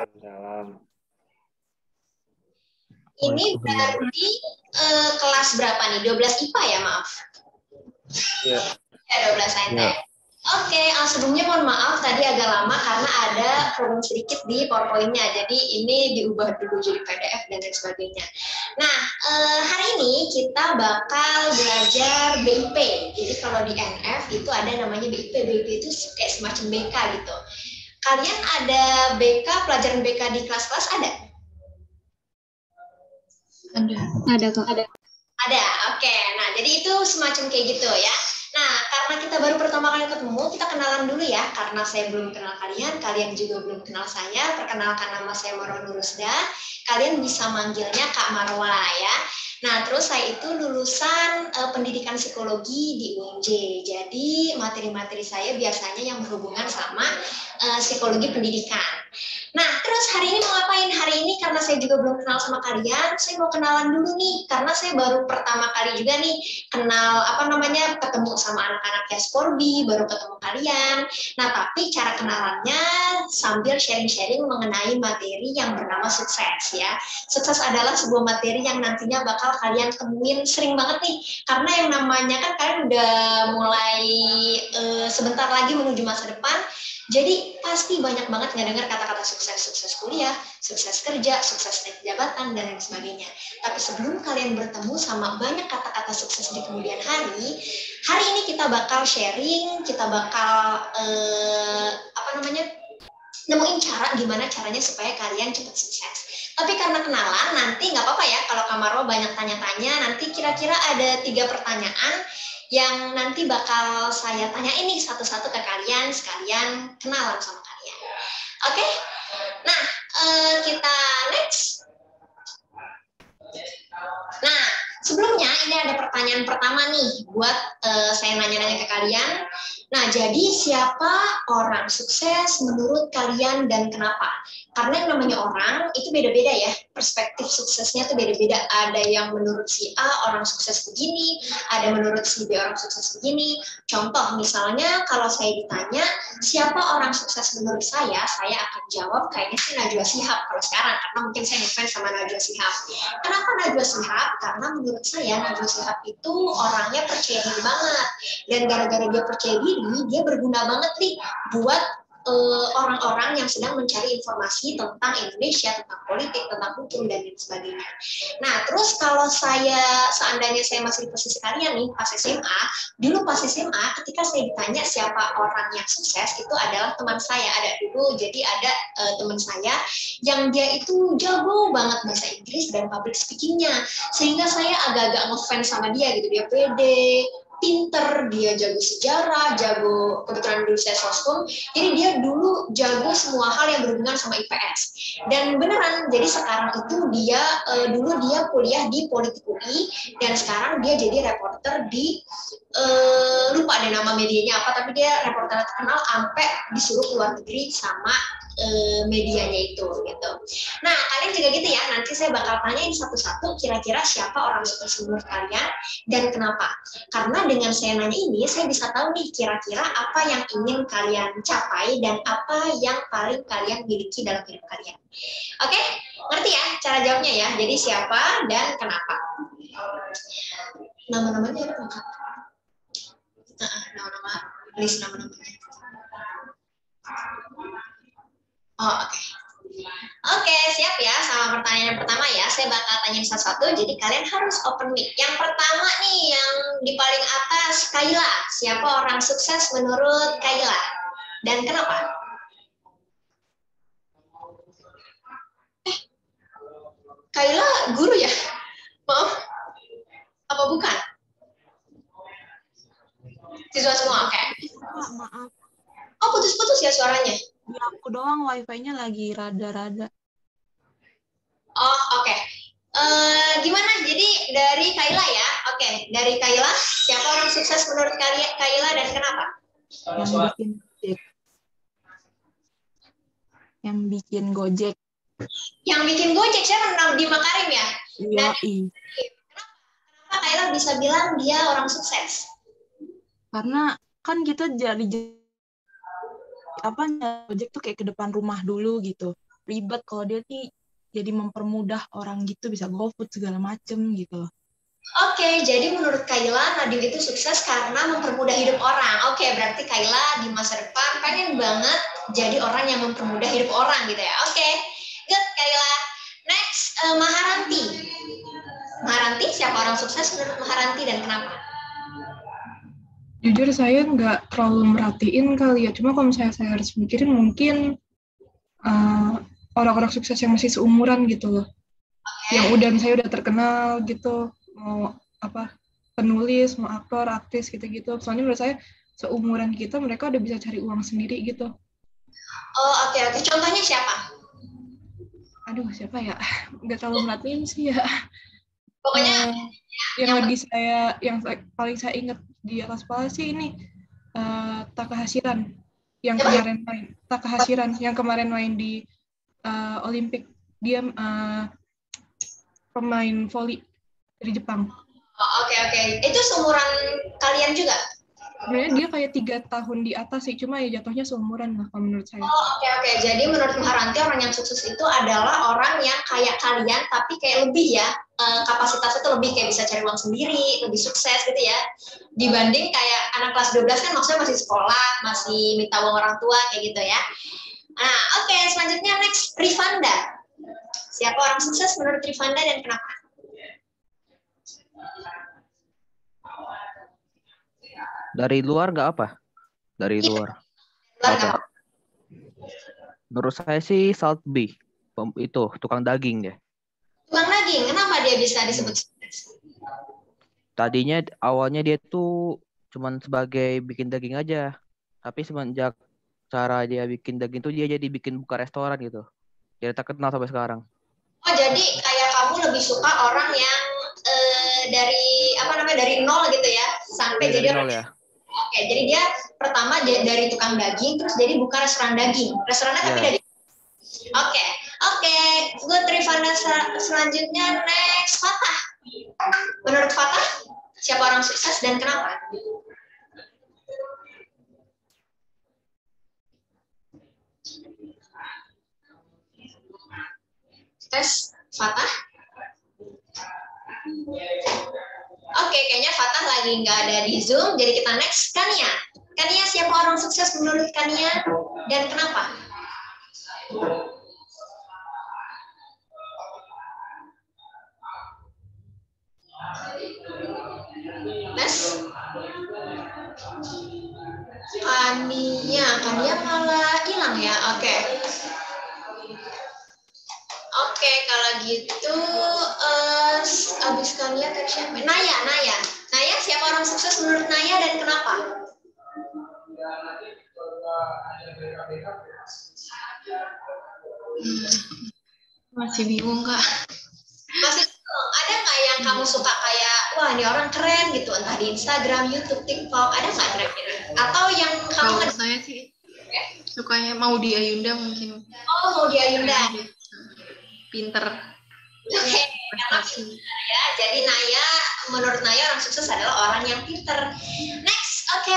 Salam. Ini berarti kelas berapa nih? 12 IPA ya, maaf? Iya. Ya, 12 saintek. Oke, sebelumnya mohon maaf tadi agak lama karena ada problem sedikit di PowerPoint-nya. Jadi ini diubah dulu jadi PDF dan lain sebagainya. Nah, hari ini kita bakal belajar BIP. Jadi kalau di NF itu ada namanya BIP. BIP itu kayak semacam BK gitu. Kalian ada BK, pelajaran BK di kelas-kelas ada? Ada kok. Ada, oke. Nah, jadi itu semacam kayak gitu ya. Nah, karena kita baru pertama kali ketemu, kita kenalan dulu ya. Karena saya belum kenal kalian, kalian juga belum kenal saya. Perkenalkan, nama saya Marwa Nurusda. Kalian bisa manggilnya Kak Marwa ya. Nah, terus saya itu lulusan pendidikan psikologi di UNJ. Jadi materi-materi saya biasanya yang berhubungan sama psikologi pendidikan. Nah, terus hari ini mau ngapain? Hari ini karena saya juga belum kenal sama kalian, saya mau kenalan dulu nih. Karena saya baru pertama kali juga nih kenal, ketemu sama anak-anak Yasporbi, baru ketemu kalian. Nah, tapi cara kenalannya sambil sharing-sharing mengenai materi yang bernama sukses ya. Sukses adalah sebuah materi yang nantinya bakal kalian temuin sering banget nih. Karena yang namanya kan kalian udah mulai sebentar lagi menuju masa depan. Jadi pasti banyak banget ngedengar kata-kata sukses, sukses kuliah, sukses kerja, sukses naik jabatan, dan lain sebagainya. Tapi sebelum kalian bertemu sama banyak kata-kata sukses di kemudian hari ini kita bakal sharing, kita bakal nemuin cara gimana caranya supaya kalian cepat sukses. Tapi karena kenalan, nanti nggak apa-apa ya kalau Kamarwa banyak tanya-tanya, nanti kira-kira ada 3 pertanyaan yang nanti bakal saya tanyain nih satu-satu ke kalian, sekalian kenalan sama kalian. Oke? Nah, kita next. Nah, sebelumnya ini ada pertanyaan pertama nih buat saya nanya-nanya ke kalian. Nah, jadi siapa orang sukses menurut kalian dan kenapa? Karena yang namanya orang itu beda-beda ya, perspektif suksesnya tuh beda-beda. Ada yang menurut si A orang sukses begini, ada menurut si B orang sukses begini. Contoh misalnya kalau saya ditanya siapa orang sukses menurut saya akan jawab kayaknya sih Najwa Shihab kalau sekarang, karena mungkin saya ngefans sama Najwa Shihab. Kenapa Najwa Shihab? Karena menurut saya Najwa Shihab itu orangnya percaya diri banget, dan gara-gara dia percaya diri, dia berguna banget nih buat orang-orang yang sedang mencari informasi tentang Indonesia, tentang politik, tentang hukum, dan lain sebagainya. Nah, terus kalau seandainya saya masih di posisi kalian nih, pas SMA, dulu pas SMA, ketika saya ditanya siapa orang yang sukses, itu adalah teman saya. Ada dulu, jadi ada teman saya yang dia itu jago banget bahasa Inggris dan public speaking-nya, sehingga saya agak-agak ngefans sama dia gitu. Dia pede, pinter, dia jago sejarah, jago, kebetulan dulu saya soskum, jadi dia dulu jago semua hal yang berhubungan sama IPS. Dan beneran, jadi sekarang itu dia, dulu dia kuliah di Politik UI, dan sekarang dia jadi reporter di, lupa deh nama medianya apa, tapi dia reporter terkenal sampai disuruh keluar negeri sama medianya itu gitu. Nah, kalian juga gitu ya, nanti saya bakal tanyain satu-satu kira-kira siapa orang sukses menurut kalian dan kenapa. Karena dengan saya nanya ini, saya bisa tahu nih kira-kira apa yang ingin kalian capai dan apa yang paling kalian miliki dalam hidup kalian. Oke? Ngerti ya cara jawabnya ya? Jadi siapa dan kenapa. Nama-namanya ada lengkap. Nama-nama, list nama-namanya. Oh, oke. Oke, siap ya sama pertanyaan yang pertama ya. Saya bakal tanyain satu-satu, jadi kalian harus open mic. Yang pertama nih, yang di paling atas, Kayla. Siapa orang sukses menurut Kayla? Dan kenapa? Kayla guru ya? Maaf. Apa bukan? Siswa semua, oke. Maaf. Oh, putus-putus ya suaranya? Ya, aku doang, wifi-nya lagi rada-rada. Oh, oke. Gimana? Jadi dari Kayla ya? Oke, dari Kayla, siapa orang sukses menurut Kayla dan kenapa? Yang bikin Gojek. Yang bikin Gojek siapa? Nadiem Makarim ya? Iya. Kenapa Kayla bisa bilang dia orang sukses? Karena kan kita jadi Gojek tuh kayak ke depan rumah dulu gitu. ribet. Kalau dia nih jadi mempermudah orang gitu, bisa GoFood segala macem gitu. Oke, jadi menurut Kayla, Nadine itu sukses karena mempermudah hidup orang. Oke, berarti Kayla di masa depan pengen banget jadi orang yang mempermudah hidup orang gitu ya. Oke, good Kayla. Next, Maharanti. Maharanti, siapa orang sukses menurut Maharanti dan kenapa? Jujur saya nggak terlalu merhatiin kali ya. Cuma kalau misalnya saya harus mikirin mungkin orang-orang sukses yang masih seumuran gitu loh. Yang udah misalnya udah terkenal gitu, mau apa penulis, mau aktor, aktris gitu-gitu. Soalnya menurut saya seumuran kita mereka udah bisa cari uang sendiri gitu. Oh, oke. Contohnya siapa? Aduh, siapa ya? Nggak terlalu merhatiin sih ya. Pokoknya yang paling saya ingat di atas kepala sih ini Taka Hasiran yang kemarin main di Olimpik. Dia pemain voli dari Jepang. Oh, oke. Itu seumuran kalian juga? Sebenarnya dia kayak 3 tahun di atas sih, cuma ya jatuhnya seumuran lah kalau menurut saya. Oh, oke. Jadi menurut Maharanti orang yang sukses itu adalah orang yang kayak kalian, tapi kayak lebih ya, kapasitasnya tuh lebih kayak bisa cari uang sendiri, lebih sukses gitu ya. Dibanding kayak anak kelas 12 kan maksudnya masih sekolah, masih minta uang orang tua kayak gitu ya. Nah, oke, selanjutnya next, Rifanda. Siapa orang sukses menurut Rifanda dan kenapa? Dari luar nggak apa? Dari Iya. luar. Luar Oke. nggak apa? Menurut saya sih Saltby. Itu tukang daging dia. Tukang daging, kenapa dia bisa disebut sukses? Tadinya awalnya dia tuh cuman sebagai bikin daging aja. Tapi semenjak cara dia bikin daging tuh dia jadi buka restoran gitu. Dia terkenal sampai sekarang. Oh, jadi kayak kamu lebih suka orang yang dari nol gitu ya, sampai Iya, jadi dari orang. nol ya. Oke, jadi dia pertama dari tukang daging, terus jadi buka restoran daging. Restorannya tapi Iya. dari. Oke. Good, Rifana. Selanjutnya next, Fatah. Menurut Fatah, siapa orang sukses dan kenapa? Tes, Fatah. Oke, kayaknya Fatah lagi nggak ada di Zoom, jadi kita next, Kania. Kania, siapa orang sukses menurut Kania dan kenapa? Nes? Kania malah hilang ya, oke. Oke, kalau gitu, abis Kania tadi siapa? Naya, siapa orang sukses menurut Naya dan kenapa? Masih bingung, Kak. Masih ada nggak yang kamu suka kayak, wah ini orang keren gitu, entah di Instagram, YouTube, TikTok, ada nggak kira-kira? Atau yang kamu Kalau saya sih sukanya Maudy Ayunda mungkin. Oh, Maudy Ayunda. Pinter. Oke, karena pinter ya. Jadi Naya, menurut Naya orang sukses adalah orang yang pinter. Next, oke,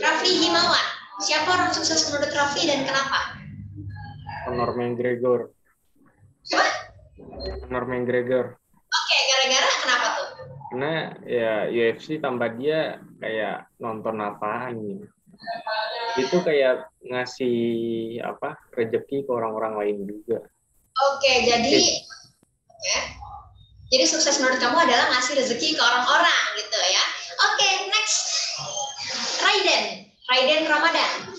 Rafli Himawan. Siapa orang sukses menurut Rafli dan kenapa? Conor McGregor. Siapa? Conor McGregor. Oke, gara-gara kenapa tuh? Karena ya UFC tambah dia kayak nonton apaan gitu. Itu kayak ngasih rezeki ke orang-orang lain juga. Oke, jadi sukses menurut kamu adalah ngasih rezeki ke orang-orang gitu ya. Oke, next, Raiden Ramadan.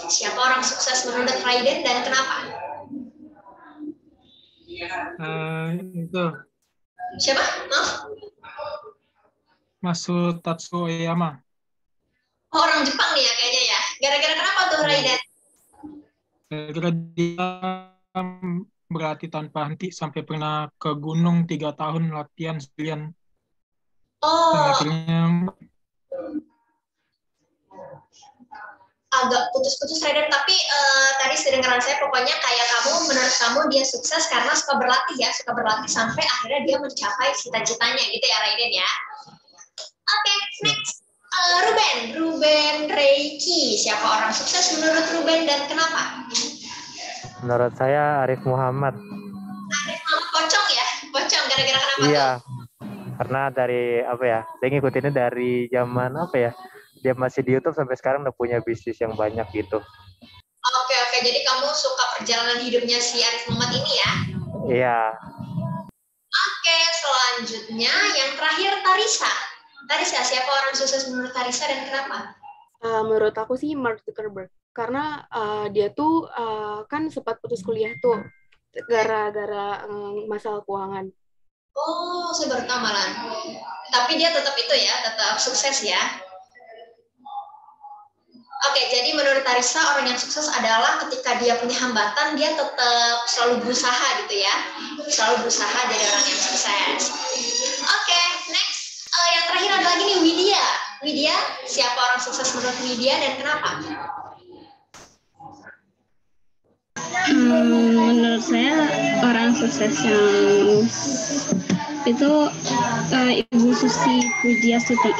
Siapa orang sukses menurut Raiden dan kenapa? Itu Siapa? Masu Tatsuoyama. Oh, orang Jepang nih ya kayaknya ya. Gara-gara kenapa tuh Raiden? Gara-gara dia berlatih tanpa henti sampai pernah ke gunung 3 tahun latihan sekalian. Oh, Dan akhirnya agak putus-putus Raiden, tapi tadi sedengaran saya pokoknya kayak menurut kamu dia sukses karena suka berlatih sampai akhirnya dia mencapai cita-citanya gitu ya Raiden ya. Oke, next, Ruben Reiki. Siapa orang sukses menurut Ruben dan kenapa? Menurut saya Arif Muhammad. Arif Muhammad pocong ya? Pocong gara-gara kenapa Iya, tuh? karena dari apa ya? Saya ngikutinnya dari zaman apa ya? Dia masih di YouTube sampai sekarang udah punya bisnis yang banyak gitu. Oke, oke. Jadi kamu suka perjalanan hidupnya si Arif Muhammad ini ya? Iya. Oke, selanjutnya yang terakhir Tarisa. Tarisa, siapa orang sukses menurut Tarisa dan kenapa? Menurut aku sih Mark Zuckerberg. Karena dia tuh kan sempat putus kuliah tuh gara-gara masalah keuangan. Oh, saya baru tahu malah. Tapi dia tetap itu ya, tetap sukses ya. Oke, jadi menurut Tarisa orang yang sukses adalah ketika dia punya hambatan, dia tetap selalu berusaha gitu ya. Selalu berusaha jadi orang yang sukses. Oke, next. Yang terakhir ada lagi nih, Widya. Widya, siapa orang sukses menurut Widya dan kenapa? Menurut saya orang sukses yang itu Ibu Susi Pujiastuti.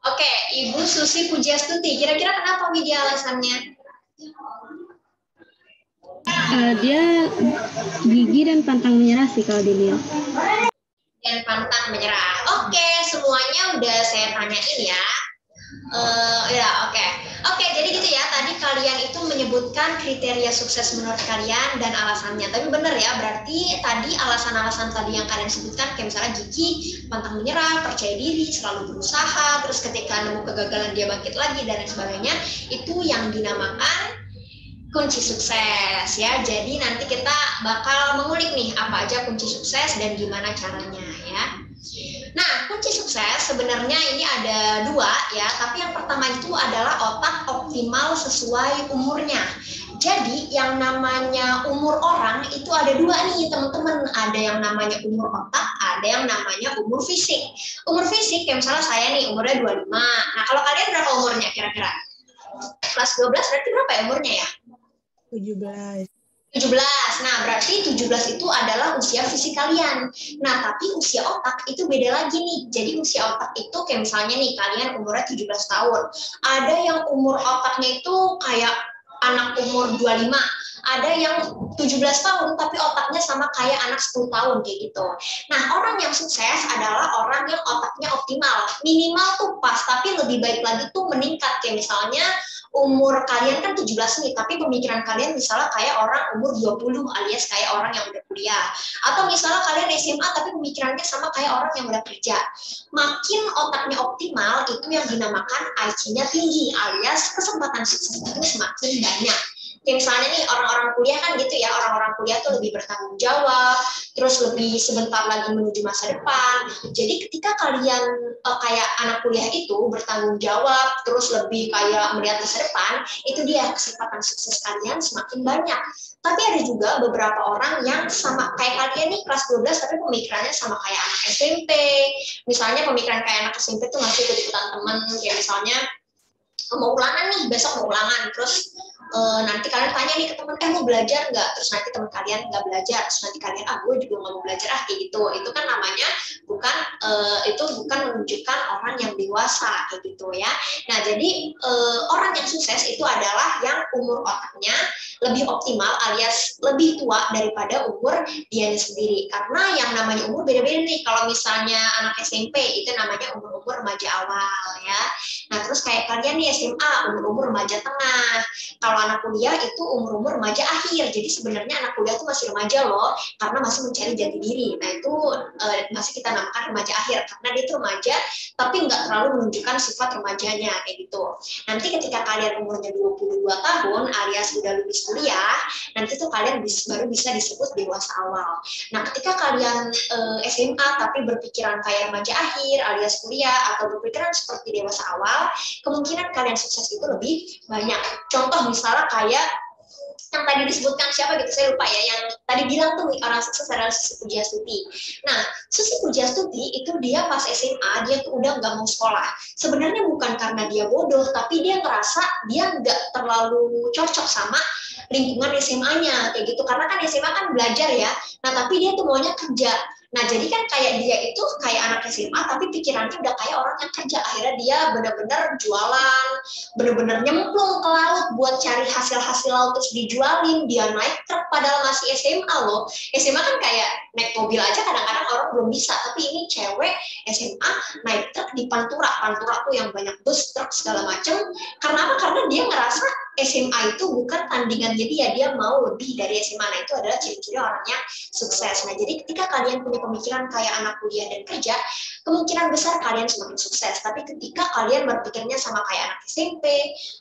Oke, Ibu Susi Pujiastuti. Kira-kira kenapa Widya alasannya? Dia gigih dan pantang menyerah sih kalau dilihat. Dan pantang menyerah. Oke, semuanya udah saya tanyain ya. Oke, jadi gitu ya. Tadi kalian itu menyebutkan kriteria sukses menurut kalian dan alasannya. Tapi benar ya, berarti tadi alasan-alasan tadi yang kalian sebutkan, kayak misalnya gigih, pantang menyerah, percaya diri, selalu berusaha, terus ketika nemu kegagalan dia bangkit lagi dan lain sebagainya, itu yang dinamakan kunci sukses ya. Jadi nanti kita bakal mengulik nih apa aja kunci sukses dan gimana caranya ya. Nah, kunci sukses sebenarnya ini ada dua ya, tapi yang pertama itu adalah otak optimal sesuai umurnya. Jadi yang namanya umur orang itu ada dua nih teman-teman, ada yang namanya umur otak, ada yang namanya umur fisik. Umur fisik kayak misalnya saya nih umurnya 25. Nah, kalau kalian berapa umurnya kira-kira? Kelas 12 berarti berapa ya umurnya ya? 17. 17. Nah, berarti 17 itu adalah usia fisik kalian. Nah, tapi usia otak itu beda lagi nih. Jadi usia otak itu kayak misalnya nih, kalian umurnya 17 tahun. Ada yang umur otaknya itu kayak anak umur 25. Ada yang 17 tahun tapi otaknya sama kayak anak 10 tahun kayak gitu. Nah, orang yang sukses adalah orang yang otaknya optimal. Minimal tuh pas, tapi lebih baik lagi tuh meningkat. Kayak misalnya umur kalian kan 17 nih, tapi pemikiran kalian misalnya kayak orang umur 20 alias kayak orang yang udah kuliah. Atau misalnya kalian SMA tapi pemikirannya sama kayak orang yang udah kerja. Makin otaknya optimal, itu yang dinamakan IQ-nya tinggi alias kesempatan sukses itu semakin banyak. Kayak misalnya nih orang-orang kuliah kan gitu ya, orang-orang kuliah tuh lebih bertanggung jawab, terus lebih sebentar lagi menuju masa depan. Jadi ketika kalian kayak anak kuliah itu bertanggung jawab, terus lebih kayak melihat masa depan, itu dia kesempatan sukses kalian semakin banyak. Tapi ada juga beberapa orang yang sama kayak kalian nih kelas 12 tapi pemikirannya sama kayak anak SMP. Misalnya pemikiran kayak anak SMP tuh masih ikut-ikutan temen, kayak misalnya mau ulangan nih, besok mau ulangan, terus nanti kalian tanya nih ke teman, mau belajar nggak? Terus nanti teman kalian nggak belajar, terus nanti kalian, gue juga nggak mau belajar kayak gitu. Itu kan namanya itu bukan menunjukkan orang yang dewasa kayak gitu ya. Nah, jadi orang yang sukses itu adalah yang umur otaknya lebih optimal alias lebih tua daripada umur dianya sendiri. Karena yang namanya umur beda-beda nih. Kalau misalnya anak SMP itu namanya umur-umur remaja awal ya. Nah, terus kayak kalian nih SMA umur-umur remaja tengah. Kalau anak kuliah itu umur-umur remaja akhir. Jadi sebenarnya anak kuliah itu masih remaja loh, karena masih mencari jati diri. Nah, itu masih kita namakan remaja akhir karena dia itu remaja tapi nggak terlalu menunjukkan sifat remajanya kayak gitu. Nanti ketika kalian umurnya 22 tahun alias udah lulus kuliah, nanti tuh kalian baru bisa disebut dewasa awal. Nah, ketika kalian SMA tapi berpikiran kayak remaja akhir alias kuliah atau berpikiran seperti dewasa awal, kemungkinan kalian sukses itu lebih banyak. Contoh misalnya kayak yang tadi disebutkan siapa gitu, saya lupa ya, yang tadi bilang tuh orang sukses adalah Susi Pujiastuti. Nah, Susi Pujiastuti itu dia pas SMA, dia tuh udah nggak mau sekolah. Sebenarnya bukan karena dia bodoh, tapi dia ngerasa dia nggak terlalu cocok sama lingkungan SMA-nya, kayak gitu. Karena kan SMA kan belajar ya, nah tapi dia tuh maunya kerja. Nah, jadi kan kayak dia itu kayak anak SMA, tapi pikirannya udah kayak orang yang kerja. Akhirnya dia bener-bener jualan, bener-bener nyemplung ke laut buat cari hasil-hasil laut terus dijualin. Dia naik truk padahal masih SMA loh. SMA kan kayak naik mobil aja kadang-kadang orang belum bisa, tapi ini cewek SMA naik truk di Pantura. Pantura tuh yang banyak bus, truk segala macem. Karena apa? Karena dia ngerasa SMA itu bukan tandingannya dia mau lebih dari SMA. Nah, itu adalah ciri-ciri orangnya sukses. Nah, jadi ketika kalian punya pemikiran kayak anak kuliah dan kerja, kemungkinan besar kalian semakin sukses. Tapi ketika kalian berpikirnya sama kayak anak SMP,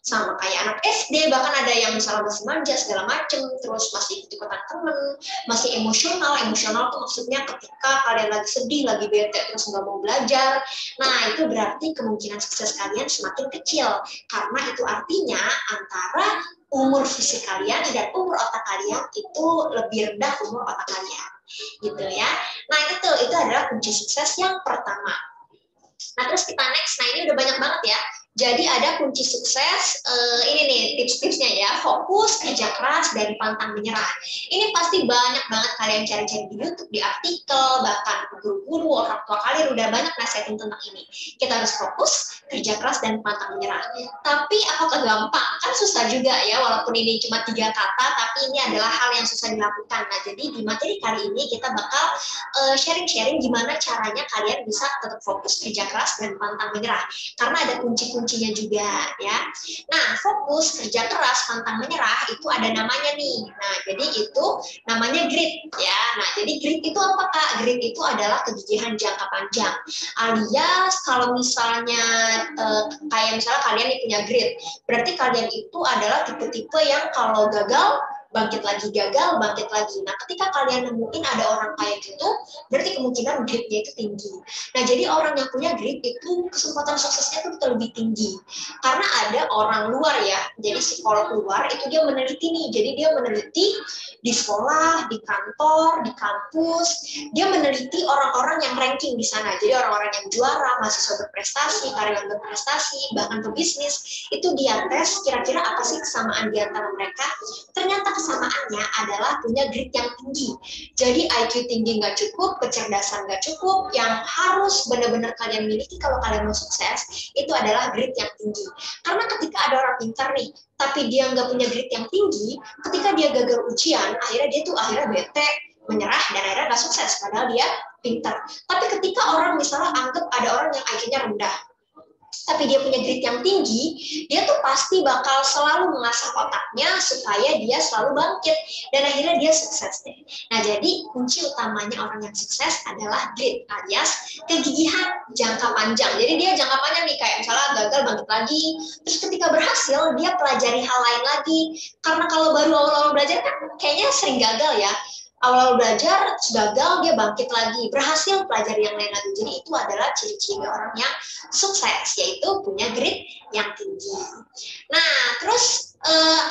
sama kayak anak SD, bahkan ada yang misalnya masih manja segala macem, terus masih ikut-ikutan temen, masih emosional tuh maksudnya ketika kalian lagi sedih, lagi bete, terus nggak mau belajar, nah itu berarti kemungkinan sukses kalian semakin kecil, karena itu artinya antara umur fisik kalian dan umur otak kalian itu lebih rendah umur otak kalian, gitu ya. Nah itu adalah kunci sukses yang pertama. Nah terus kita next, nah ini udah banyak banget ya. Jadi ada kunci sukses, ini nih tips-tipsnya ya, fokus, kerja keras, dan pantang menyerah. Ini pasti banyak banget kalian cari-cari di YouTube, di artikel, bahkan guru-guru, orang tua kalian udah banyak nasihatin tentang ini. Kita harus fokus, kerja keras, dan pantang menyerah. Tapi apakah gampang? Kan susah juga ya, walaupun ini cuma 3 kata, tapi ini adalah hal yang susah dilakukan. Nah jadi di materi kali ini kita bakal sharing-sharing gimana caranya kalian bisa tetap fokus, kerja keras, dan pantang menyerah. Karena ada kuncinya juga ya. Nah, fokus, kerja keras, pantang menyerah itu ada namanya nih. Nah, jadi itu namanya grit ya. Nah, jadi grit itu apa Kak? Grit itu adalah kegigihan jangka panjang. Alias kalau misalnya kayak misalnya kalian punya grit, berarti kalian itu adalah tipe-tipe yang kalau gagal bangkit lagi, gagal, bangkit lagi. Nah, ketika kalian nemuin ada orang kayak gitu, berarti kemungkinan gritnya itu tinggi. Nah, jadi orang yang punya grit itu kesempatan suksesnya itu lebih tinggi. Karena ada orang luar ya, jadi psikolog luar itu dia meneliti nih, jadi dia meneliti di sekolah, di kantor, di kampus, dia meneliti orang-orang yang ranking di sana. Jadi orang-orang yang juara, mahasiswa berprestasi, karyawan berprestasi, bahkan pebisnis, itu dia tes kira-kira apa sih kesamaan di antara mereka. Ternyata kesamaannya adalah punya grit yang tinggi. Jadi IQ tinggi nggak cukup, kecerdasan nggak cukup, yang harus benar-benar kalian miliki kalau kalian mau sukses, itu adalah grit yang tinggi. Karena ketika ada orang pintar nih, tapi dia nggak punya grit yang tinggi, ketika dia gagal ujian, akhirnya bete, menyerah, dan akhirnya nggak sukses, padahal dia pintar. Tapi ketika orang misalnya anggap ada orang yang IQ-nya rendah, tapi dia punya grit yang tinggi, dia tuh pasti bakal selalu mengasah otaknya supaya dia selalu bangkit, dan akhirnya dia sukses deh. Nah, jadi kunci utamanya orang yang sukses adalah grit, alias kegigihan jangka panjang. Jadi dia jangka panjang nih, kayak misalnya gagal bangkit lagi, terus ketika berhasil dia pelajari hal lain lagi. Karena kalau baru awal-awal belajar kan kayaknya sering gagal ya. Awal belajar, gagal, dia bangkit lagi, berhasil pelajari yang lain lagi. Jadi itu adalah ciri-ciri orang yang sukses, yaitu punya grit yang tinggi. Nah, terus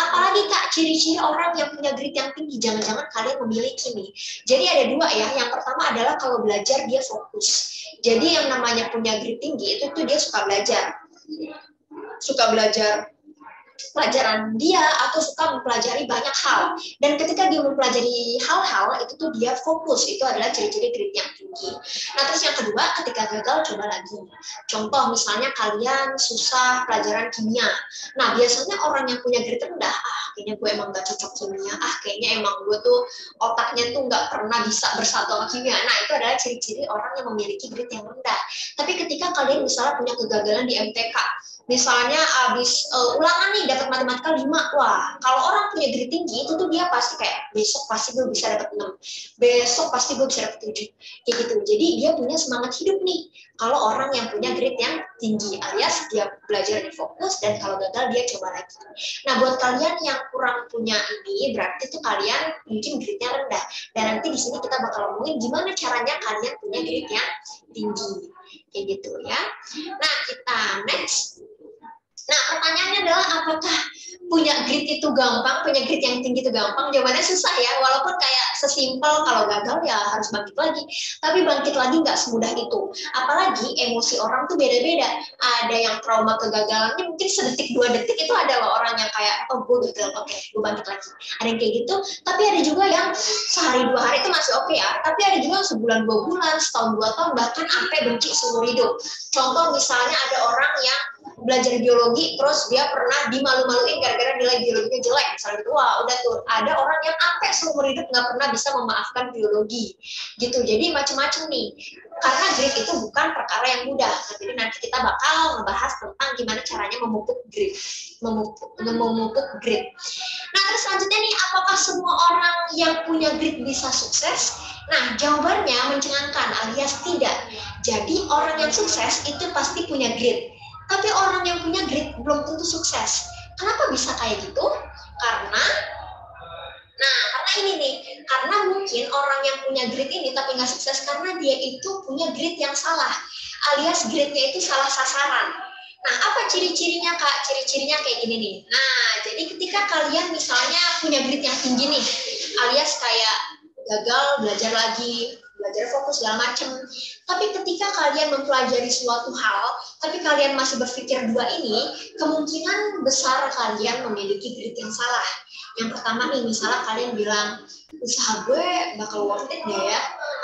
apalagi Kak ciri-ciri orang yang punya grit yang tinggi? Jangan-jangan kalian memiliki nih. Jadi ada 2 ya. Yang pertama adalah kalau belajar dia fokus. Jadi yang namanya punya grit tinggi itu tuh dia suka belajar pelajaran dia, atau suka mempelajari banyak hal, dan ketika dia mempelajari hal-hal itu tuh dia fokus, itu adalah ciri-ciri grit yang tinggi. Nah terus yang kedua, ketika gagal coba lagi. Contoh misalnya kalian susah pelajaran kimia, nah biasanya orang yang punya grit rendah, kayaknya gue emang gak cocok kimia, kayaknya emang gue tuh otaknya tuh gak pernah bisa bersatu sama kimia. Nah itu adalah ciri-ciri orang yang memiliki grit yang rendah. Tapi ketika kalian misalnya punya kegagalan di MTK, misalnya abis ulangan nih dapat matematika 5, wah kalau orang punya grit tinggi itu tuh dia pasti kayak besok pasti gue bisa dapat 6, besok pasti gue bisa dapat 7, kayak gitu. Jadi dia punya semangat hidup nih kalau orang yang punya grit yang tinggi, alias dia belajar di fokus, dan kalau gagal dia coba lagi. Nah buat kalian yang kurang punya ini, berarti tuh kalian mungkin gritnya rendah, dan nanti di sini kita bakal ngomongin gimana caranya kalian punya grit yang tinggi, kayak gitu ya. Nah kita next. Nah, pertanyaannya adalah apakah punya grit itu gampang, punya grit yang tinggi itu gampang? Jawabannya susah ya, walaupun kayak sesimpel kalau gagal ya harus bangkit lagi. Tapi bangkit lagi nggak semudah itu. Apalagi emosi orang tuh beda-beda. Ada yang trauma kegagalannya mungkin sedetik 2 detik itu ada loh orang yang kayak, oh gue gagal, oke, gue bangkit lagi. Ada yang kayak gitu, tapi ada juga yang sehari 2 hari itu masih oke ya. Tapi ada juga yang sebulan 2 bulan, setahun 2 tahun, bahkan sampai benci seumur hidup. Contoh misalnya ada orang yang belajar biologi terus dia pernah dimalu-maluin gara-gara nilai biologinya jelek misalnya gitu. Wah udah tuh ada orang yang sampai seumur hidup nggak pernah bisa memaafkan biologi gitu. Jadi macam-macam nih, karena grit itu bukan perkara yang mudah. Nah, jadi nanti kita bakal membahas tentang gimana caranya memupuk grit, memupuk grit. Nah terus selanjutnya nih, apakah semua orang yang punya grit bisa sukses? Nah jawabannya mencengangkan alias tidak. Jadi orang yang sukses itu pasti punya grit. Tapi orang yang punya grit belum tentu sukses. Kenapa bisa kayak gitu? Karena ini nih, karena mungkin orang yang punya grit ini tapi nggak sukses karena dia itu punya grit yang salah, alias gritnya itu salah sasaran. Nah, apa ciri-cirinya Kak? Ciri-cirinya kayak gini nih. Nah, jadi ketika kalian misalnya punya grit yang tinggi nih, alias kayak gagal belajar lagi, belajar fokus segala macem. Tapi ketika kalian mempelajari suatu hal, tapi kalian masih berpikir 2 ini, kemungkinan besar kalian memiliki grit yang salah. Yang pertama nih, misalnya kalian bilang, usaha gue bakal worth it gak ya?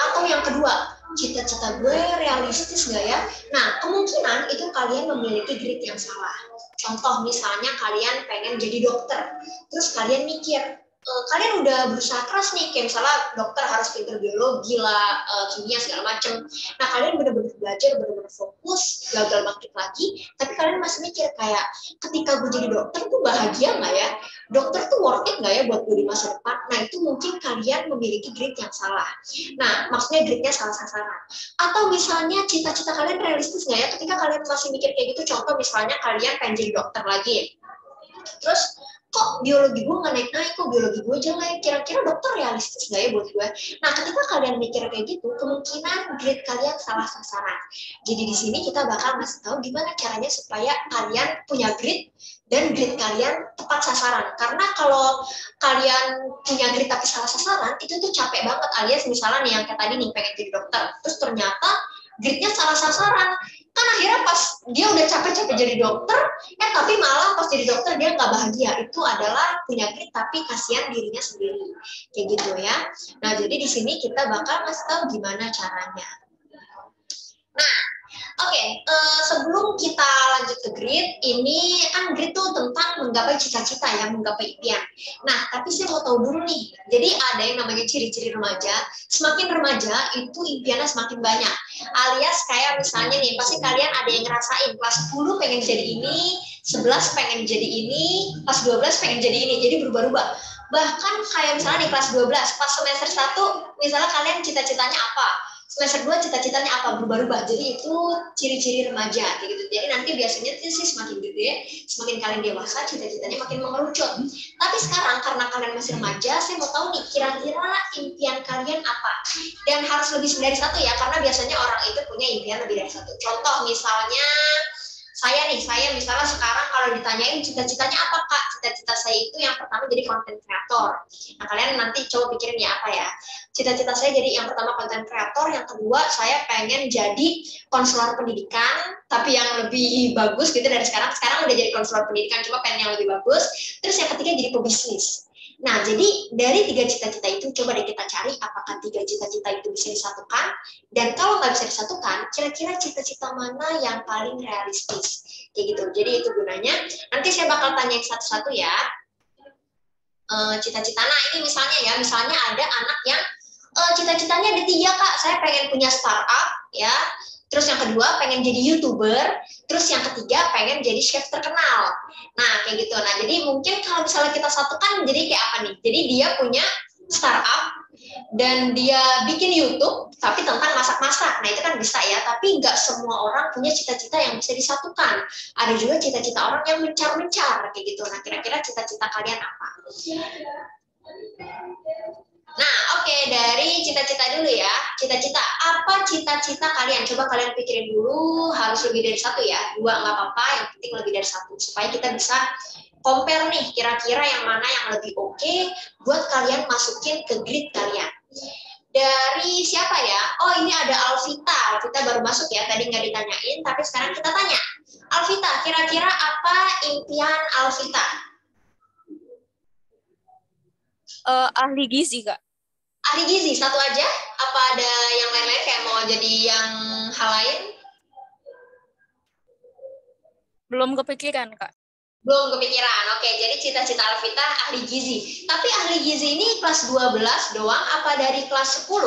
Atau yang kedua, cita-cita gue realistis gak ya? Nah, kemungkinan itu kalian memiliki grit yang salah. Contoh misalnya kalian pengen jadi dokter, terus kalian mikir, kalian udah berusaha keras nih, kayak misalnya dokter harus pinter biologi lah, kimia segala macem. Nah kalian bener-bener belajar, bener-bener fokus, gagal bangkit lagi, tapi kalian masih mikir kayak, ketika gue jadi dokter tuh bahagia nggak ya? Dokter tuh worth it nggak ya buat gue di masa depan? Nah itu mungkin kalian memiliki grit yang salah. Nah maksudnya gritnya salah sasaran. Atau misalnya cita-cita kalian realistis nggak ya? Ketika kalian masih mikir kayak gitu, contoh misalnya kalian pengen jadi dokter lagi, terus kok biologi gue nggak naik-naik, kok biologi gue jelek, kira-kira dokter realistis nggak ya buat gue? Nah, ketika kalian mikir kayak gitu, kemungkinan grit kalian salah sasaran. Jadi di sini kita bakal ngasih tahu gimana caranya supaya kalian punya grit dan grit kalian tepat sasaran. Karena kalau kalian punya grit tapi salah sasaran, itu tuh capek banget. Alias misalnya nih yang kayak tadi nih pengen jadi dokter, terus ternyata gritnya salah sasaran. Kan akhirnya pas dia udah capek-capek jadi dokter, tapi malah pas jadi dokter dia nggak bahagia. Itu adalah punya grit tapi kasihan dirinya sendiri, kayak gitu ya. Nah jadi di sini kita bakal ngasih tahu gimana caranya. Nah, oke, sebelum kita lanjut ke grit, ini kan grit tuh tentang menggapai cita-cita ya, menggapai impian. Nah, tapi saya mau tahu dulu nih, jadi ada yang namanya ciri-ciri remaja. Semakin remaja, itu impiannya semakin banyak. Alias kayak misalnya nih, pasti kalian ada yang ngerasain, kelas 10 pengen jadi ini, 11 pengen jadi ini, kelas 12 pengen jadi ini, jadi berubah-ubah. Bahkan kayak misalnya di kelas 12, pas semester 1, misalnya kalian cita-citanya apa? Semester 2 cita-citanya apa, berubah-ubah. Jadi itu ciri-ciri remaja kayak gitu. Jadi nanti biasanya sih semakin gede, semakin kalian dewasa, cita-citanya makin mengerucut. Tapi sekarang karena kalian masih remaja, saya mau tahu nih kira-kira impian kalian apa? Dan harus lebih dari satu ya, karena biasanya orang itu punya impian lebih dari satu. Contoh misalnya saya misalnya sekarang kalau ditanyain cita-citanya apa Kak? Cita-cita saya itu yang pertama jadi content creator. Nah kalian nanti coba pikirin ya apa ya. Cita-cita saya jadi yang pertama content creator, yang kedua saya pengen jadi konselor pendidikan, tapi yang lebih bagus gitu dari sekarang. Sekarang udah jadi konselor pendidikan, cuma pengen yang lebih bagus. Terus yang ketiga jadi pebisnis. Nah, jadi dari 3 cita-cita itu coba deh kita cari apakah 3 cita-cita itu bisa disatukan, dan kalau nggak bisa disatukan, kira-kira cita-cita mana yang paling realistis, kayak gitu. Jadi itu gunanya. Nanti saya bakal tanya satu-satu ya. Cita-cita. Nah, ini misalnya ada anak yang cita-citanya ada 3 Kak. Saya pengen punya startup ya. Terus yang kedua pengen jadi YouTuber, terus yang ketiga pengen jadi chef terkenal. Nah, kayak gitu. Nah, jadi mungkin kalau misalnya kita satukan jadi kayak apa nih? Jadi dia punya startup dan dia bikin YouTube tapi tentang masak-masak. Nah, itu kan bisa ya, tapi nggak semua orang punya cita-cita yang bisa disatukan. Ada juga cita-cita orang yang mencar-mencar kayak gitu. Nah, kira-kira cita-cita kalian apa? Nah, oke. dari cita-cita dulu ya. Cita-cita, apa cita-cita kalian? Coba kalian pikirin dulu, harus lebih dari satu ya. 2 nggak apa-apa, yang penting lebih dari satu. Supaya kita bisa compare nih, kira-kira yang mana yang lebih oke buat kalian masukin ke grid kalian. Dari siapa ya? Oh, ini ada Alvita. Alvita baru masuk ya, tadi nggak ditanyain, tapi sekarang kita tanya. Alvita, kira-kira apa impian Alvita? Ahli gizi, Kak. Ahli gizi, satu aja? Apa ada yang lain-lain kayak mau jadi yang hal lain? Belum kepikiran, Kak. Belum kepikiran. Oke, jadi cita-cita Alvita ahli gizi. Tapi ahli gizi ini kelas 12 doang apa dari kelas 10?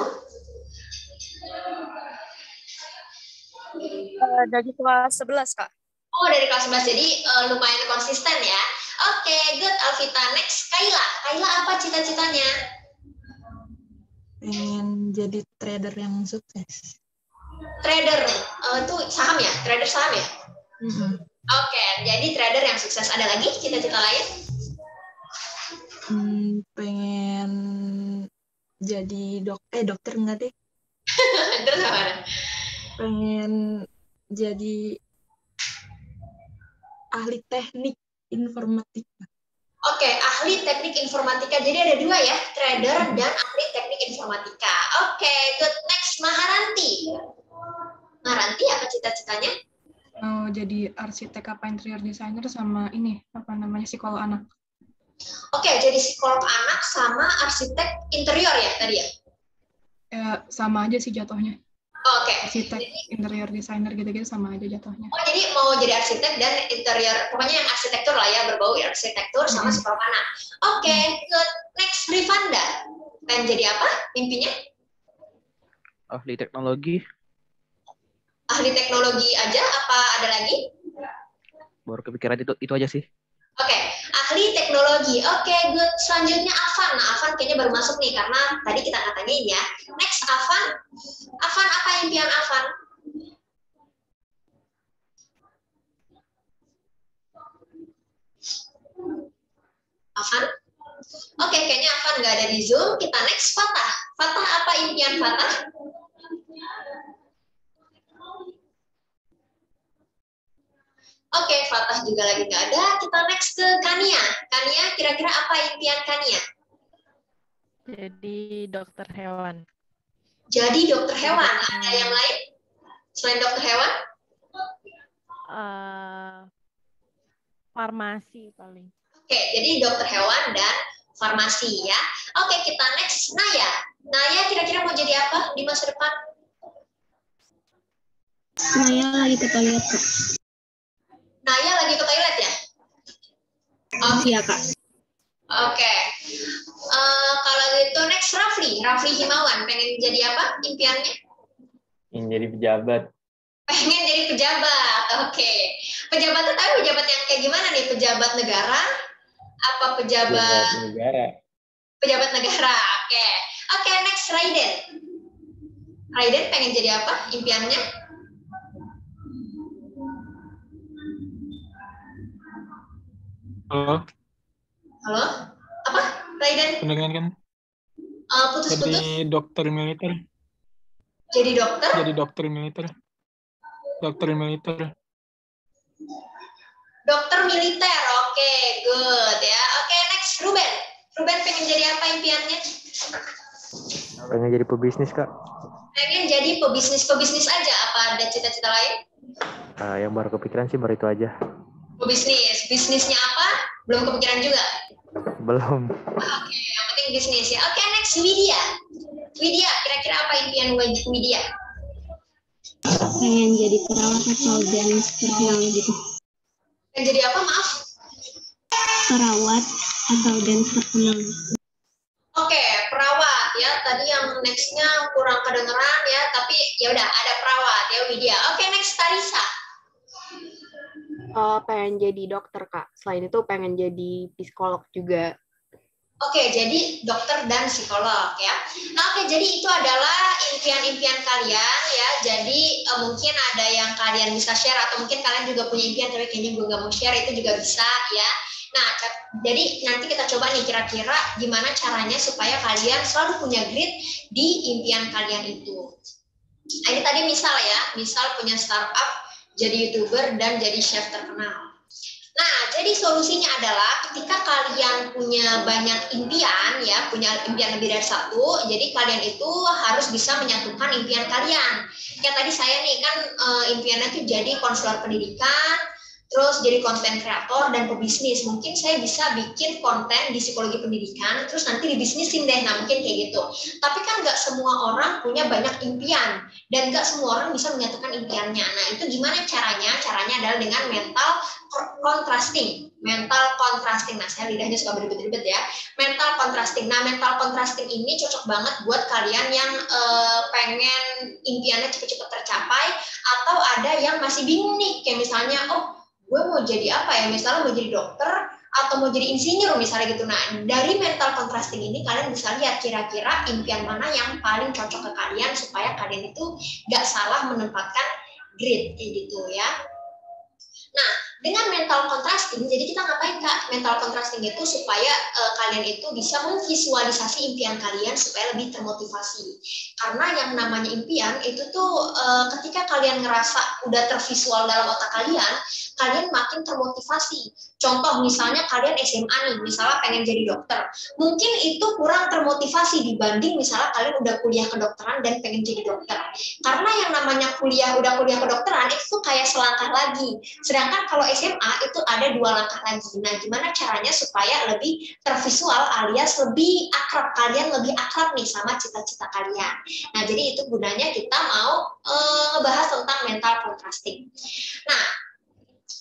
Dari kelas 11, Kak. Oh, dari kelas 11. Jadi lumayan konsisten ya. Oke, good Alvita. Next, Kayla. Kayla apa cita-citanya? Pengen jadi trader yang sukses. Trader. Itu saham ya? Trader saham ya? Oke, jadi trader yang sukses. Ada lagi cita-cita lain? Pengen jadi dokter enggak deh. Terus apa? Pengen jadi ahli teknik informatika. Oke, ahli teknik informatika. Jadi ada 2 ya, trader dan ahli teknik informatika. Oke, good. Next, Maharanti. Maharanti apa cita-citanya? Mau jadi arsitek apa interior designer sama ini apa namanya psikolog anak. Oke, jadi psikolog anak sama arsitek interior ya tadi ya? Ya, sama aja sih jatuhnya. Oke. Arsitek, interior designer gitu-gitu sama aja jatuhnya. Oh, jadi mau jadi arsitek dan interior, pokoknya yang arsitektur lah ya, berbau arsitektur sama psikolog anak. Oke, good. Next, Rifanda. Pengen jadi apa mimpinya? Ahli teknologi. Ahli teknologi aja, apa ada lagi? Baru kepikiran itu aja sih. Oke, ahli teknologi. Oke, good. Selanjutnya Afan. Nah, Afan kayaknya baru masuk nih, karena tadi kita nggak tanyain ya. Next, Afan. Afan, apa impian Afan? Afan? Oke, kayaknya Afan nggak ada di Zoom. Kita next, Fatah. Fatah, apa impian Fatah? Oke, Fatah juga lagi nggak ada. Kita next ke Kania. Kania, kira-kira apa impian Kania? Jadi dokter hewan. Jadi dokter hewan. Ada yang lain selain dokter hewan? Farmasi paling. Oke, jadi dokter hewan dan farmasi ya. Oke, kita next. Naya. Naya kira-kira mau jadi apa di masa depan? Naya lagi ke toilet, Kak. Naya lagi ke toilet ya? Iya, Kak. Oke. Kalau gitu next Rafli. Rafli Himawan. Pengen jadi apa impiannya? Ingin jadi pejabat. Pengen jadi pejabat. Oke. Pejabatnya tapi pejabat yang kayak gimana nih? Pejabat negara? Apa pejabat negara? Pejabat negara. Oke. Oke, next Raiden. Raiden pengen jadi apa impiannya? Halo? Halo? Apa? Raiden? Pendengaran kan? Putus-putus. Jadi dokter militer. Jadi dokter? Jadi dokter militer. Dokter militer. Dokter militer. Oke, good ya. Oke, next Ruben. Ruben pengen jadi apa impiannya? Pengen jadi pebisnis, Kak. Pengen jadi pebisnis aja. Apa ada cita-cita lain? Yang baru kepikiran sih baru itu aja. Pebisnis. Bisnisnya apa? Belum kepikiran juga? Belum. Oke, yang penting bisnis ya. Oke, next Widya. Widya, kira-kira apa impian Widya? Pengen jadi perawat atau dance terkenal gitu. Pengen jadi apa, maaf? Perawat atau dance terkenal. Oke, perawat ya. Tadi yang next-nya kurang kedengeran ya, tapi ya udah ada perawat ya Widya. Oke, next Tarisa. Pengen jadi dokter, Kak. Selain itu pengen jadi psikolog juga. Oke, jadi dokter dan psikolog ya. Nah, oke, jadi itu adalah impian-impian kalian ya. Jadi mungkin ada yang kalian bisa share atau mungkin kalian juga punya impian tapi kayaknya gue gak mau share, itu juga bisa ya. Nah, jadi nanti kita coba nih kira-kira gimana caranya supaya kalian selalu punya grit di impian kalian itu. Nah, ini tadi misal ya, misal punya startup, jadi YouTuber, dan jadi chef terkenal. Nah, jadi solusinya adalah ketika kalian punya banyak impian, ya, punya impian lebih dari satu, jadi kalian itu harus bisa menyatukan impian kalian. Kayak tadi saya nih kan impiannya tuh jadi konselor pendidikan, terus jadi konten kreator dan pebisnis. Mungkin saya bisa bikin konten di psikologi pendidikan, terus nanti dibisnisin deh. Nah, mungkin kayak gitu. Tapi kan nggak semua orang punya banyak impian, dan nggak semua orang bisa menyatukan impiannya. Nah, itu gimana caranya? Caranya adalah dengan mental contrasting. Mental contrasting. Nah, saya lidahnya suka beribet-ribet ya. Mental contrasting. Nah, mental contrasting ini cocok banget buat kalian yang pengen impiannya cepet-cepet tercapai, atau ada yang masih bingung nih. Kayak misalnya, oh, gue mau jadi apa ya, misalnya mau jadi dokter atau mau jadi insinyur misalnya gitu. Nah, dari mental contrasting ini kalian bisa lihat kira-kira impian mana yang paling cocok ke kalian supaya kalian itu gak salah menempatkan grit kayak gitu ya. Nah, dengan mental contrasting, jadi kita ngapain Kak? Mental contrasting itu supaya kalian itu bisa memvisualisasi impian kalian supaya lebih termotivasi. Karena yang namanya impian itu tuh ketika kalian ngerasa udah tervisual dalam otak kalian makin termotivasi. Contoh misalnya kalian SMA nih, misalnya pengen jadi dokter. Mungkin itu kurang termotivasi dibanding misalnya kalian udah kuliah kedokteran dan pengen jadi dokter. Karena yang namanya udah kuliah kedokteran itu kayak selangkah lagi. Sedangkan kalau SMA itu ada 2 langkah lagi. Nah, gimana caranya supaya lebih tervisual alias lebih akrab, kalian lebih akrab nih sama cita-cita kalian. Nah, jadi itu gunanya kita mau ngebahas tentang mental contrasting. Nah,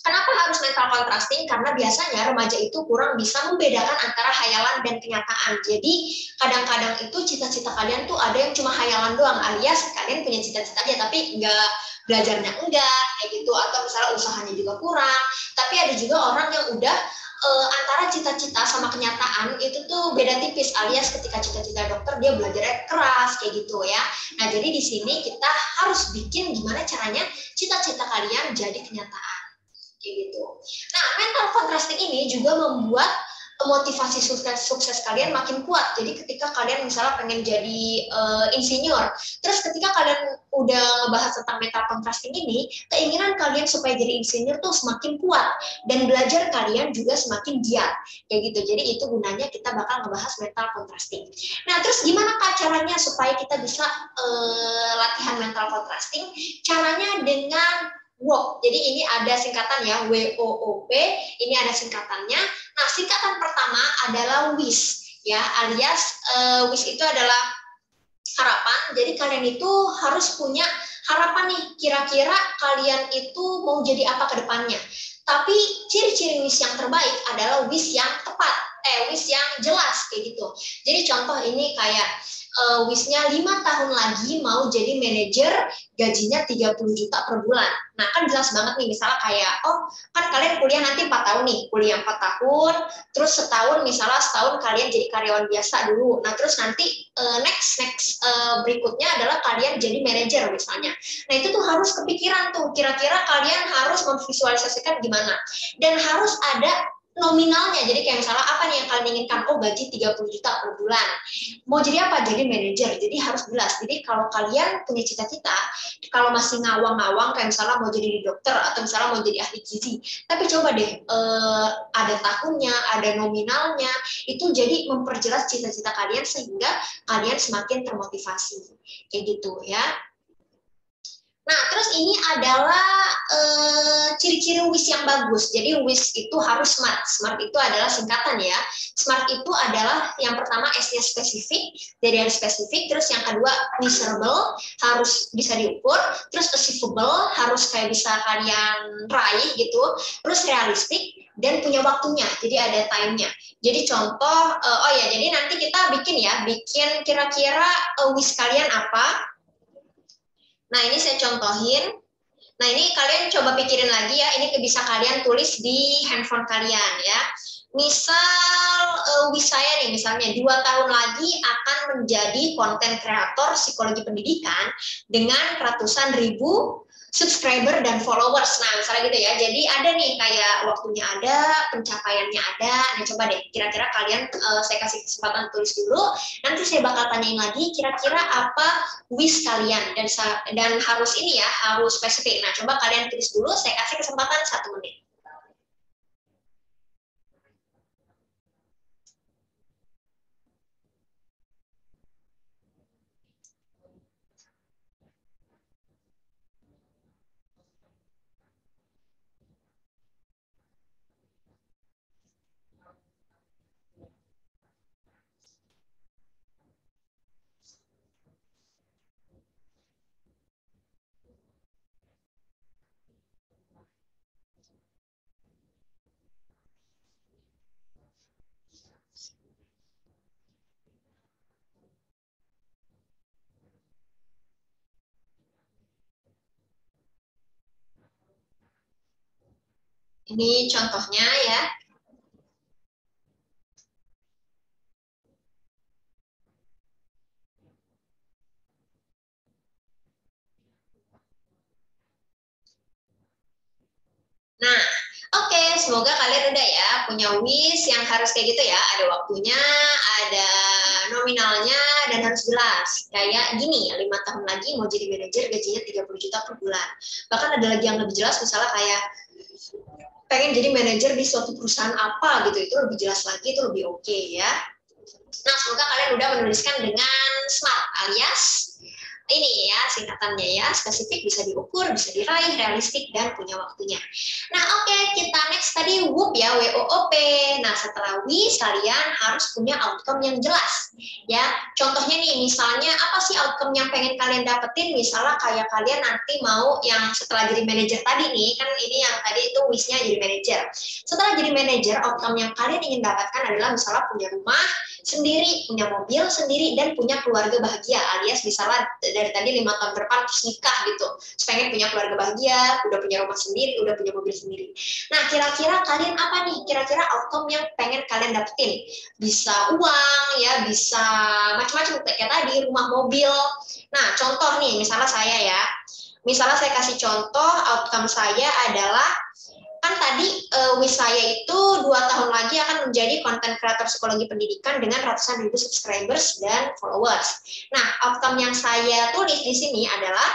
kenapa harus mental contrasting? Karena biasanya remaja itu kurang bisa membedakan antara hayalan dan kenyataan. Jadi kadang-kadang itu cita-cita kalian tuh ada yang cuma hayalan doang, alias kalian punya cita-cita aja tapi nggak belajarnya enggak kayak gitu, atau misalnya usahanya juga kurang. Tapi ada juga orang yang udah antara cita-cita sama kenyataan itu tuh beda tipis, alias ketika cita-cita dokter dia belajarnya keras kayak gitu ya. Nah, jadi di sini kita harus bikin gimana caranya cita-cita kalian jadi kenyataan. Kayak gitu. Nah, mental contrasting ini juga membuat motivasi sukses kalian makin kuat. Jadi ketika kalian misalnya pengen jadi insinyur, terus ketika kalian udah ngebahas tentang mental contrasting ini, keinginan kalian supaya jadi insinyur tuh semakin kuat, dan belajar kalian juga semakin giat. Kayak gitu. Jadi itu gunanya kita bakal ngebahas mental contrasting. Nah, terus gimana Kak caranya supaya kita bisa latihan mental contrasting? Caranya dengan WOOP. Jadi ini ada singkatan ya, WOOP. Ini ada singkatannya. Nah, singkatan pertama adalah WISH ya, alias WISH itu adalah harapan. Jadi kalian itu harus punya harapan nih, kira-kira kalian itu mau jadi apa ke depannya. Tapi ciri-ciri WISH yang terbaik adalah WISH yang tepat, WISH yang jelas kayak gitu. Jadi contoh ini kayak WISH-nya 5 tahun lagi mau jadi manajer, gajinya 30 juta per bulan. Nah, kan jelas banget nih, misalnya kayak, oh, kan kalian kuliah nanti 4 tahun nih, kuliah 4 tahun, terus setahun kalian jadi karyawan biasa dulu. Nah, terus nanti next berikutnya adalah kalian jadi manajer misalnya. Nah, itu tuh harus kepikiran tuh, kira-kira kalian harus memvisualisasikan gimana. Dan harus ada nominalnya, jadi kayak misalnya apa nih yang kalian inginkan, oh gaji 30 juta per bulan, mau jadi apa, jadi manajer, jadi harus jelas. Jadi kalau kalian punya cita-cita, kalau masih ngawang-ngawang kayak misalnya mau jadi dokter atau misalnya mau jadi ahli gizi, tapi coba deh ada tahunnya, ada nominalnya, itu jadi memperjelas cita-cita kalian sehingga kalian semakin termotivasi, kayak gitu ya. Nah, terus ini adalah ciri-ciri WISH yang bagus. Jadi WISH itu harus SMART. SMART itu adalah singkatan ya. SMART itu adalah yang pertama S-nya spesifik, jadi harus spesifik. Terus yang kedua measurable, harus bisa diukur. Terus achievable, harus kayak bisa kalian raih gitu. Terus realistik, dan punya waktunya, jadi ada time-nya. Jadi contoh, jadi nanti kita bikin kira-kira WISH kalian apa. Nah, ini saya contohin. Nah, ini kalian coba pikirin lagi ya, ini bisa kalian tulis di handphone kalian ya. Misal WISH saya nih, misalnya 2 tahun lagi akan menjadi konten kreator psikologi pendidikan dengan ratusan ribu subscriber dan followers. Nah, misalnya gitu ya. Jadi ada nih kayak waktunya ada, pencapaiannya ada. Nah, coba deh kira-kira kalian saya kasih kesempatan tulis dulu. Nanti saya bakal tanyain lagi kira-kira apa wish kalian dan harus ini ya, harus spesifik. Nah, coba kalian tulis dulu, saya kasih kesempatan 1 menit. Ini contohnya ya. Nah, oke, semoga kalian udah ya punya wish yang harus kayak gitu ya. Ada waktunya, ada nominalnya, dan harus jelas. Kayak gini, 5 tahun lagi mau jadi manajer gajinya 30 juta per bulan. Bahkan ada lagi yang lebih jelas, misalnya kayak pengen jadi manajer di suatu perusahaan apa gitu, itu lebih jelas lagi, itu lebih oke ya. Nah, semoga kalian udah menuliskan dengan smart alias ini ya singkatannya ya, spesifik, bisa diukur, bisa diraih, realistik, dan punya waktunya. Nah, oke, kita next tadi WOOP ya, WOOP. Nah, setelah wish kalian harus punya outcome yang jelas ya. Contohnya nih, misalnya apa sih outcome yang pengen kalian dapetin? Misalnya kayak kalian nanti mau yang setelah jadi manajer tadi nih, kan ini yang tadi itu wishnya jadi manajer. Setelah jadi manajer, outcome yang kalian ingin dapatkan adalah misalnya punya rumah sendiri, punya mobil sendiri, dan punya keluarga bahagia, alias misalnya dari tadi 5 tahun ke depan terus nikah gitu, pengen punya keluarga bahagia, udah punya rumah sendiri, udah punya mobil sendiri. Nah, kira-kira kalian apa nih? Kira-kira outcome yang pengen kalian dapetin? Bisa uang ya, bisa macam-macam kayak tadi, rumah, mobil. Nah, contoh nih, misalnya saya ya, misalnya saya kasih contoh outcome saya adalah kan tadi wish saya itu 2 tahun lagi akan menjadi konten kreator psikologi pendidikan dengan ratusan ribu subscribers dan followers. Nah, outcome yang saya tulis di sini adalah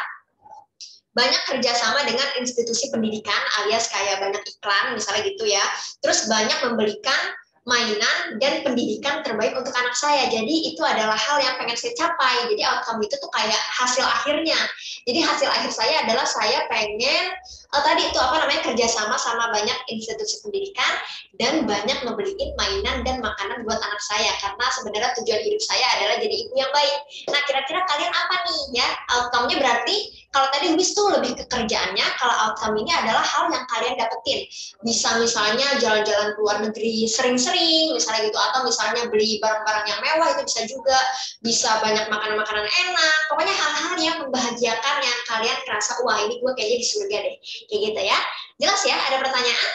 banyak kerjasama dengan institusi pendidikan alias kayak banyak iklan misalnya gitu ya. Terus banyak membelikan mainan dan pendidikan terbaik untuk anak saya. Jadi itu adalah hal yang pengen saya capai. Jadi outcome itu tuh kayak hasil akhirnya. Jadi hasil akhir saya adalah saya pengen tadi itu apa namanya kerjasama sama banyak institusi pendidikan dan banyak membeliin mainan dan makanan buat anak saya karena sebenarnya tujuan hidup saya adalah jadi ibu yang baik. Nah, kira-kira kalian apa nih ya outcome-nya? Berarti kalau tadi wish tuh lebih ke kerjaannya, kalau outcome ini adalah hal yang kalian dapetin. Bisa misalnya jalan-jalan ke luar negeri sering-sering misalnya gitu, atau misalnya beli barang-barang yang mewah, itu bisa juga, bisa banyak makanan-makanan enak, pokoknya hal-hal yang membahagiakan yang kalian kerasa wah ini gue kayaknya di surga deh, kayak gitu ya. Jelas ya? Ada pertanyaan?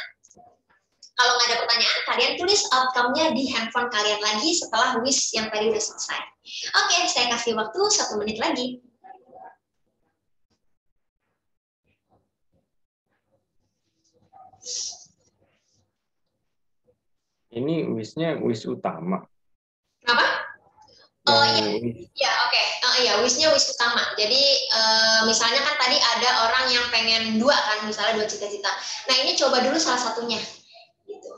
Kalau nggak ada pertanyaan, kalian tulis outcome-nya di handphone kalian lagi setelah wish yang tadi udah selesai. Oke, saya kasih waktu 1 menit lagi. Ini wish-nya wish utama. Kenapa? Oh iya, oke. Iya, wish-nya wish utama. Jadi misalnya kan tadi ada orang yang pengen 2 kan, misalnya 2 cita-cita. Nah, ini coba dulu salah satunya. Gitu.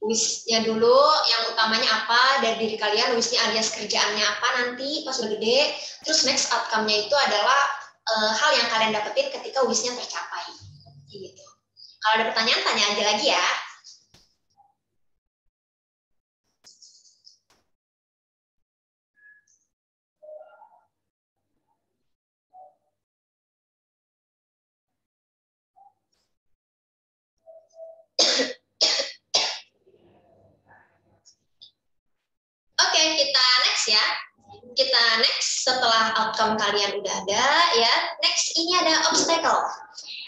Wish-nya dulu, yang utamanya apa dari diri kalian, wish-nya alias kerjaannya apa nanti pas udah gede. Terus next outcome-nya itu adalah hal yang kalian dapetin ketika wish-nya tercapai. Gitu. Kalau ada pertanyaan, tanya aja lagi ya. Oke, kita next ya. Kita next setelah outcome kalian udah ada ya. Next ini ada obstacle.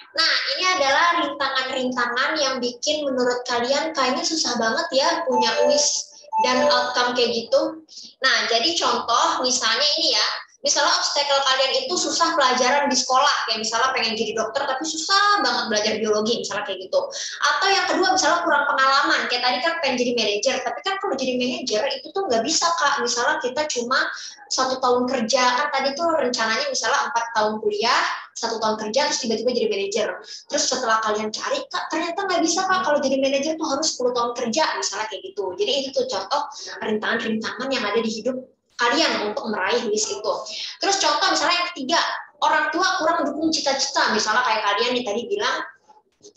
Nah, ini adalah rintangan-rintangan yang bikin menurut kalian kayaknya susah banget ya punya wish dan outcome kayak gitu. Nah, jadi contoh misalnya ini ya, Misalnya obstacle kalian itu susah pelajaran di sekolah, kayak misalnya pengen jadi dokter tapi susah banget belajar biologi, misalnya kayak gitu. Atau yang kedua misalnya kurang pengalaman, kayak tadi kan pengen jadi manajer, tapi kan kalau jadi manajer itu tuh nggak bisa Kak, misalnya kita cuma 1 tahun kerja, kan tadi tuh rencananya misalnya 4 tahun kuliah, 1 tahun kerja, terus tiba-tiba jadi manajer. Terus setelah kalian cari, Kak, ternyata nggak bisa Kak, kalau jadi manajer tuh harus 10 tahun kerja, misalnya kayak gitu. Jadi itu tuh contoh rintangan-rintangan yang ada di hidup kalian untuk meraih wish itu. Terus contoh misalnya yang ketiga, orang tua kurang dukung cita-cita, misalnya kayak kalian nih tadi bilang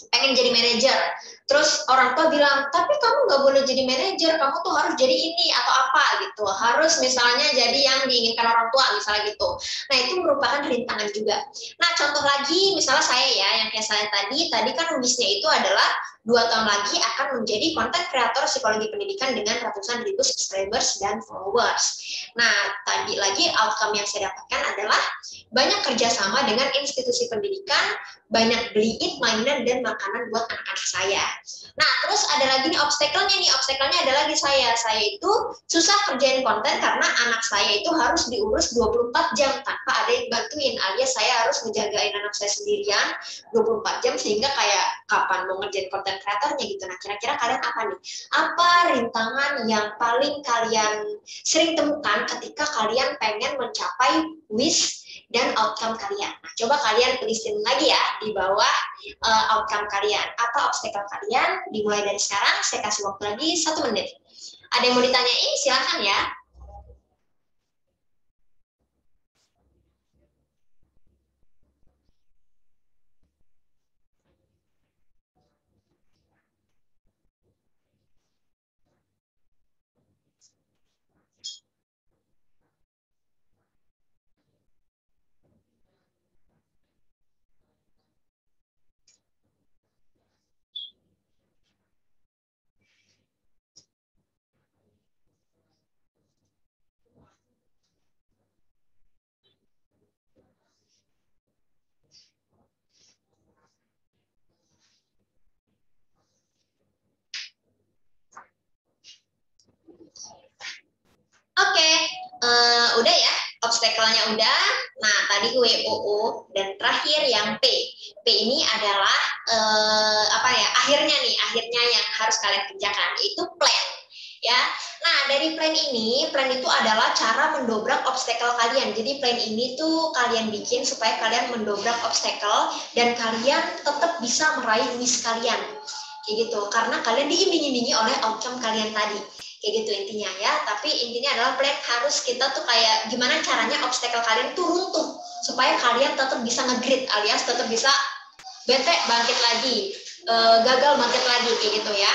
pengen jadi manajer, terus orang tua bilang tapi kamu nggak boleh jadi manajer, kamu tuh harus jadi ini atau apa gitu, harus misalnya jadi yang diinginkan orang tua misalnya gitu. Nah itu merupakan rintangan juga. Nah contoh lagi misalnya saya ya, yang kayak saya tadi kan wishnya itu adalah 2 tahun lagi akan menjadi konten kreator psikologi pendidikan dengan ratusan ribu subscribers dan followers. Nah tadi lagi outcome yang saya dapatkan adalah banyak kerjasama dengan institusi pendidikan, banyak beliin mainan dan makanan buat anak-anak saya. Nah, terus ada lagi nih obstacle-nya nih. Obstacle-nya ada lagi saya. Saya itu susah kerjain konten karena anak saya itu harus diurus 24 jam tanpa ada yang bantuin. Alias saya harus ngejagain anak saya sendirian 24 jam sehingga kayak kapan mau ngerjain konten kreatornya gitu. Nah, kira-kira kalian apa nih? Apa rintangan yang paling kalian sering temukan ketika kalian pengen mencapai wish dan outcome kalian? Nah, coba kalian tulisin lagi ya di bawah outcome kalian. Apa obstacle kalian? Dimulai dari sekarang, saya kasih waktu lagi 1 menit. Ada yang mau ditanyain? Silahkan ya. Oke, udah ya, obstacle-nya udah. Nah, tadi WOO dan terakhir yang P. P ini adalah akhirnya yang harus kalian kerjakan, itu plan. Ya. Nah, dari plan itu adalah cara mendobrak obstacle kalian. Jadi plan ini tuh kalian bikin supaya kalian mendobrak obstacle dan kalian tetap bisa meraih wish kalian. Kayak gitu, karena kalian diiming-imingi oleh outcome kalian tadi. Kayak gitu intinya ya, tapi intinya adalah plan harus kita tuh kayak gimana caranya obstacle kalian tuh runtuh supaya kalian tetap bisa nge-grit alias tetap bisa bete bangkit lagi, gagal bangkit lagi kayak gitu ya.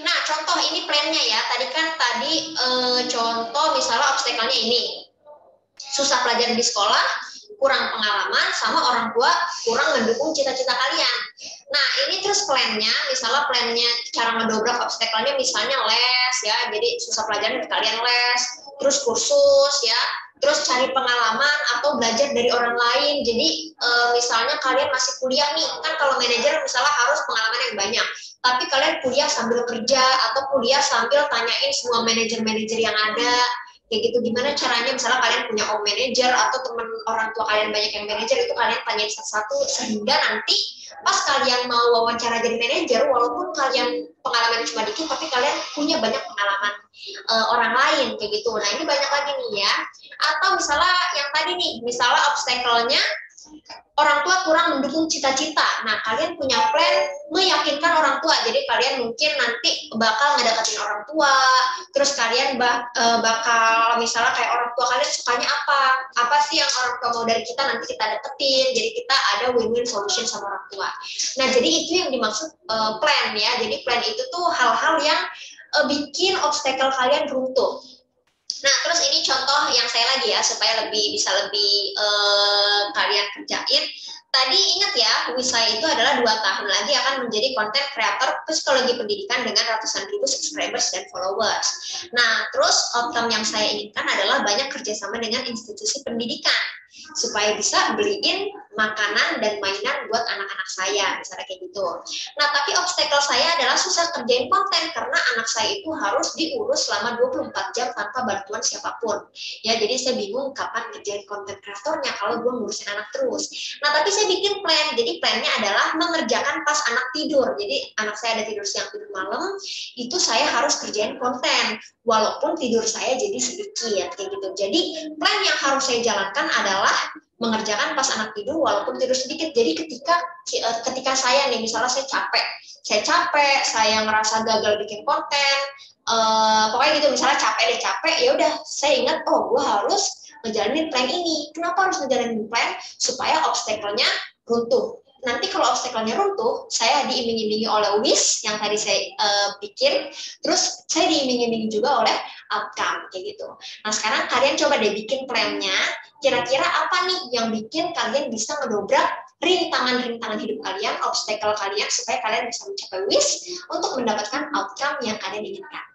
Nah contoh ini plannya ya, tadi contoh misalnya obstacle-nya ini susah pelajaran di sekolah, kurang pengalaman, sama orang tua kurang mendukung cita-cita kalian. Nah, ini terus plannya, misalnya plannya cara mendobrak obstacle-nya misalnya les ya, jadi susah pelajaran kalian les, terus kursus ya, terus cari pengalaman atau belajar dari orang lain. Jadi misalnya kalian masih kuliah nih, kan kalau manajer misalnya harus pengalaman yang banyak, tapi kalian kuliah sambil kerja atau kuliah sambil tanyain semua manajer-manajer yang ada. Kayak gitu, gimana caranya misalnya kalian punya om manajer atau teman orang tua kalian banyak yang manajer, itu kalian tanyain satu-satu sehingga nanti pas kalian mau wawancara jadi manajer, walaupun kalian pengalaman cuma dikit tapi kalian punya banyak pengalaman orang lain kayak gitu. Nah ini banyak lagi nih ya. Atau misalnya yang tadi nih, misalnya obstacle-nya orang tua kurang mendukung cita-cita. Nah, kalian punya plan meyakinkan orang tua. Jadi kalian mungkin nanti bakal ngedeketin orang tua, terus kalian bakal misalnya kayak orang tua kalian sukanya apa? Apa sih yang orang tua mau dari kita, nanti kita deketin. Jadi kita ada win-win solution sama orang tua. Nah, jadi itu yang dimaksud plan ya. Jadi plan itu tuh hal-hal yang bikin obstacle kalian runtuh. Nah, terus ini contoh yang saya lagi ya, supaya bisa lebih kalian kerjain. Tadi ingat ya, wish saya itu adalah 2 tahun lagi akan menjadi konten kreator psikologi pendidikan dengan ratusan ribu subscribers dan followers. Nah, terus outcome yang saya inginkan adalah banyak kerjasama dengan institusi pendidikan. supaya bisa beliin makanan dan mainan buat anak-anak saya, misalnya kayak gitu. Nah, tapi obstacle saya adalah susah kerjain konten karena anak saya itu harus diurus selama 24 jam tanpa bantuan siapapun. Ya, jadi saya bingung kapan kerjain konten kreatornya kalau gue ngurusin anak terus. Nah, tapi saya bikin plan. Jadi plannya adalah mengerjakan pas anak tidur. Jadi anak saya ada tidur siang, tidur malam, itu saya harus kerjain konten walaupun tidur saya jadi sedikit kayak gitu. Jadi plan yang harus saya jalankan adalah mengerjakan pas anak tidur walaupun tidur sedikit. Jadi ketika saya nih misalnya saya capek, saya ngerasa gagal bikin konten, pokoknya gitu, misalnya capek, ya udah saya ingat, oh gue harus ngejalanin plan ini. Kenapa harus ngejalanin plan? Supaya obstacle-nya runtuh. Nanti kalau obstacle-nya runtuh, saya diiming-imingi oleh wish yang tadi saya bikin, terus saya diiming-imingi juga oleh outcome kayak gitu. Nah, sekarang kalian coba deh bikin plan-nya, kira-kira apa nih yang bikin kalian bisa ngedobrak rintangan-rintangan hidup kalian, obstacle kalian, supaya kalian bisa mencapai wish untuk mendapatkan outcome yang kalian inginkan.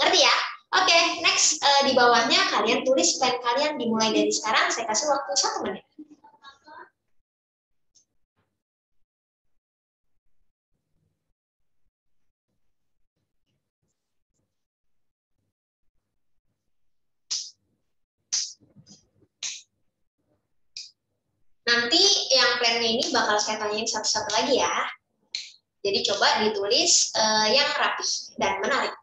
Ngerti ya? Oke, next di bawahnya kalian tulis plan kalian dimulai dari sekarang. Saya kasih waktu 1 menit. Nanti yang plannya ini bakal saya tanyain satu-satu lagi ya. Jadi coba ditulis yang rapi dan menarik.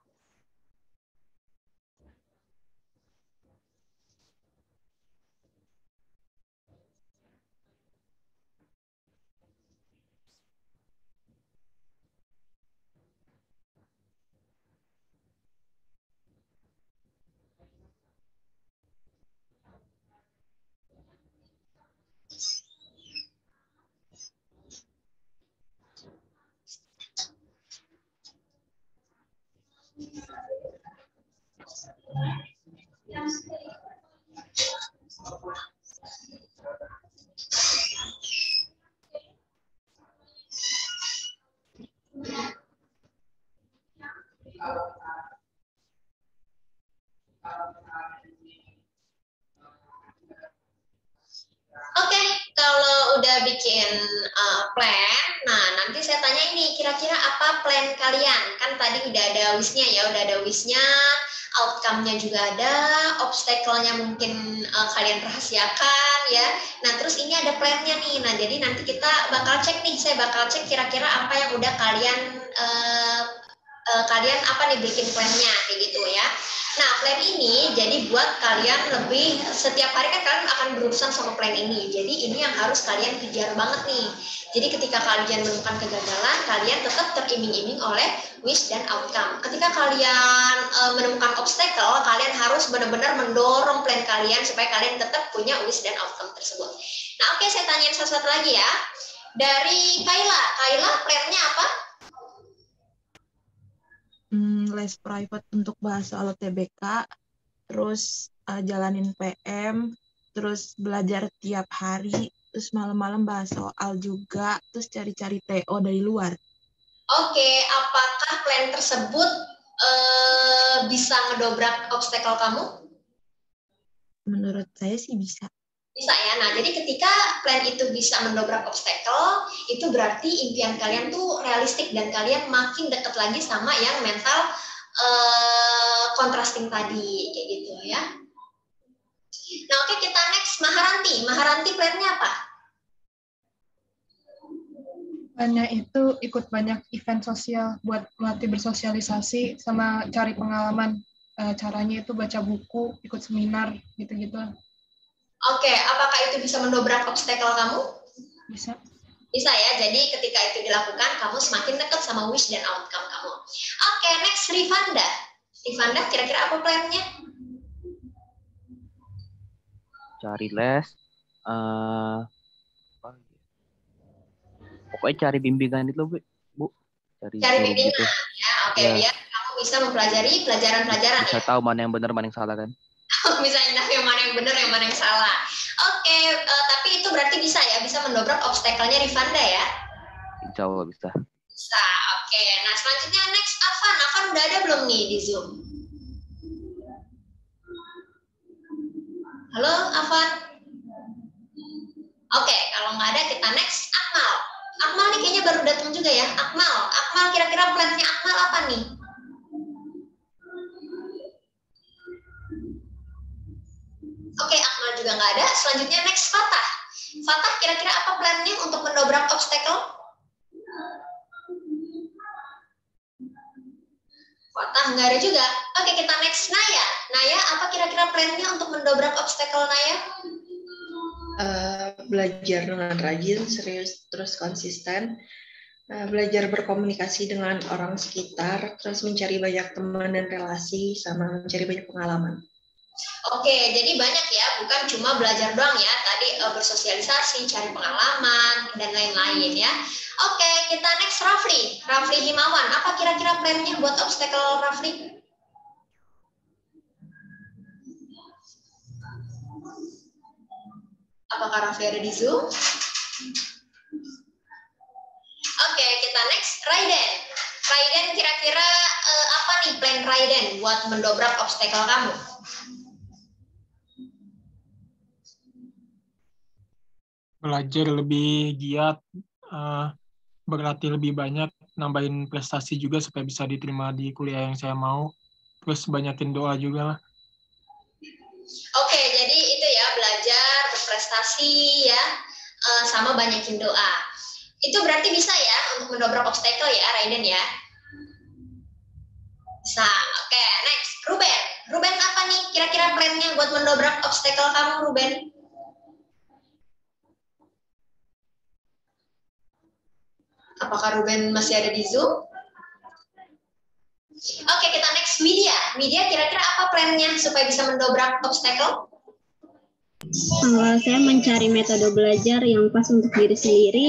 Oke, kalau udah bikin plan, nah nanti saya tanya ini, kira-kira apa plan kalian? Kan tadi udah ada wish-nya ya, udah ada wish-nya, outcome-nya juga ada, obstacle-nya mungkin kalian rahasiakan ya. Nah, terus ini ada plan-nya nih. Nah, jadi nanti kita bakal cek nih, saya bakal cek kira-kira apa yang udah kalian apa nih bikin plan-nya kayak gitu ya. Nah, plan ini jadi buat kalian lebih, setiap hari kan kalian akan berurusan sama plan ini. Jadi ini yang harus kalian kejar banget nih. Jadi ketika kalian menemukan kegagalan, kalian tetap teriming-iming oleh wish dan outcome. Ketika kalian menemukan obstacle, kalian harus benar-benar mendorong plan kalian supaya kalian tetap punya wish dan outcome tersebut. Nah, oke, saya tanyain satu-satu lagi ya. Dari Kayla plan-nya apa? Les private untuk bahas soal TBK, terus jalanin PM, terus belajar tiap hari, terus malam-malam bahas soal juga, terus cari-cari TO dari luar. Oke, apakah plan tersebut bisa ngedobrak obstacle kamu? Menurut saya sih bisa. Bisa ya. Nah, jadi ketika plan itu bisa mendobrak obstacle, itu berarti impian kalian tuh realistik dan kalian makin dekat lagi sama yang mental contrasting tadi, kayak gitu ya. Nah, oke, kita next Maharanti. Maharanti plan-nya apa? Plannya itu ikut banyak event sosial buat melatih bersosialisasi sama cari pengalaman. Caranya itu baca buku, ikut seminar, gitu-gitu. Oke, apakah itu bisa mendobrak obstacle kamu? Bisa. Bisa ya, jadi ketika itu dilakukan, kamu semakin dekat sama wish dan outcome kamu. Oke, next Rivanda. Rivanda, kira-kira apa plan-nya? Cari les, pokoknya cari bimbingan itu, Bu. Cari bimbingan, gitu. Ya, oke, ya. Biar kamu bisa mempelajari pelajaran-pelajaran bisa ya. Tahu mana yang benar, mana yang salah kan? Bisa tahu yang mana yang benar, yang mana yang salah. Oke, tapi itu berarti bisa ya, bisa mendobrak obstacle-nya Rivanda ya? Insya Allah bisa. Bisa, oke. Nah, selanjutnya next Afan. Afan udah ada belum nih di Zoom? Halo, Afan? Oke, kalau nggak ada kita next Akmal. Akmal nih kayaknya baru datang juga ya. Akmal kira-kira plan-nya Akmal apa nih? Oke, Akmal juga nggak ada. Selanjutnya next Fatah. Fatah kira-kira apa plan-nya untuk mendobrak obstacle? Fatah nggak ada juga. Oke, kita next Naya. Naya, apa kira-kira plan-nya untuk mendobrak obstacle Naya? Belajar dengan rajin, serius, terus konsisten. Belajar berkomunikasi dengan orang sekitar, terus mencari banyak teman dan relasi, sama mencari banyak pengalaman. Oke, jadi banyak ya, bukan cuma belajar doang ya. Tadi bersosialisasi, cari pengalaman, dan lain-lain ya. Oke, kita next Rafli. Rafli Himawan, apa kira-kira plan-nya buat obstacle Rafli? Apakah Rafli ada di Zoom? Oke, kita next Raiden. Raiden kira-kira apa nih plan Raiden buat mendobrak obstacle kamu? Belajar lebih giat, berlatih lebih banyak, nambahin prestasi juga supaya bisa diterima di kuliah yang saya mau. Terus banyakin doa juga lah. Oke, jadi itu ya, belajar, berprestasi ya, sama banyakin doa. Itu berarti bisa ya untuk mendobrak obstacle ya, Raiden ya? Bisa. Oke, next. Ruben. Ruben apa nih kira-kira plan-nya buat mendobrak obstacle kamu, Ruben? Apakah Ruben masih ada di Zoom? Oke, kita next Widya. Widya kira-kira apa plan-nya supaya bisa mendobrak obstacle? Saya mencari metode belajar yang pas untuk diri sendiri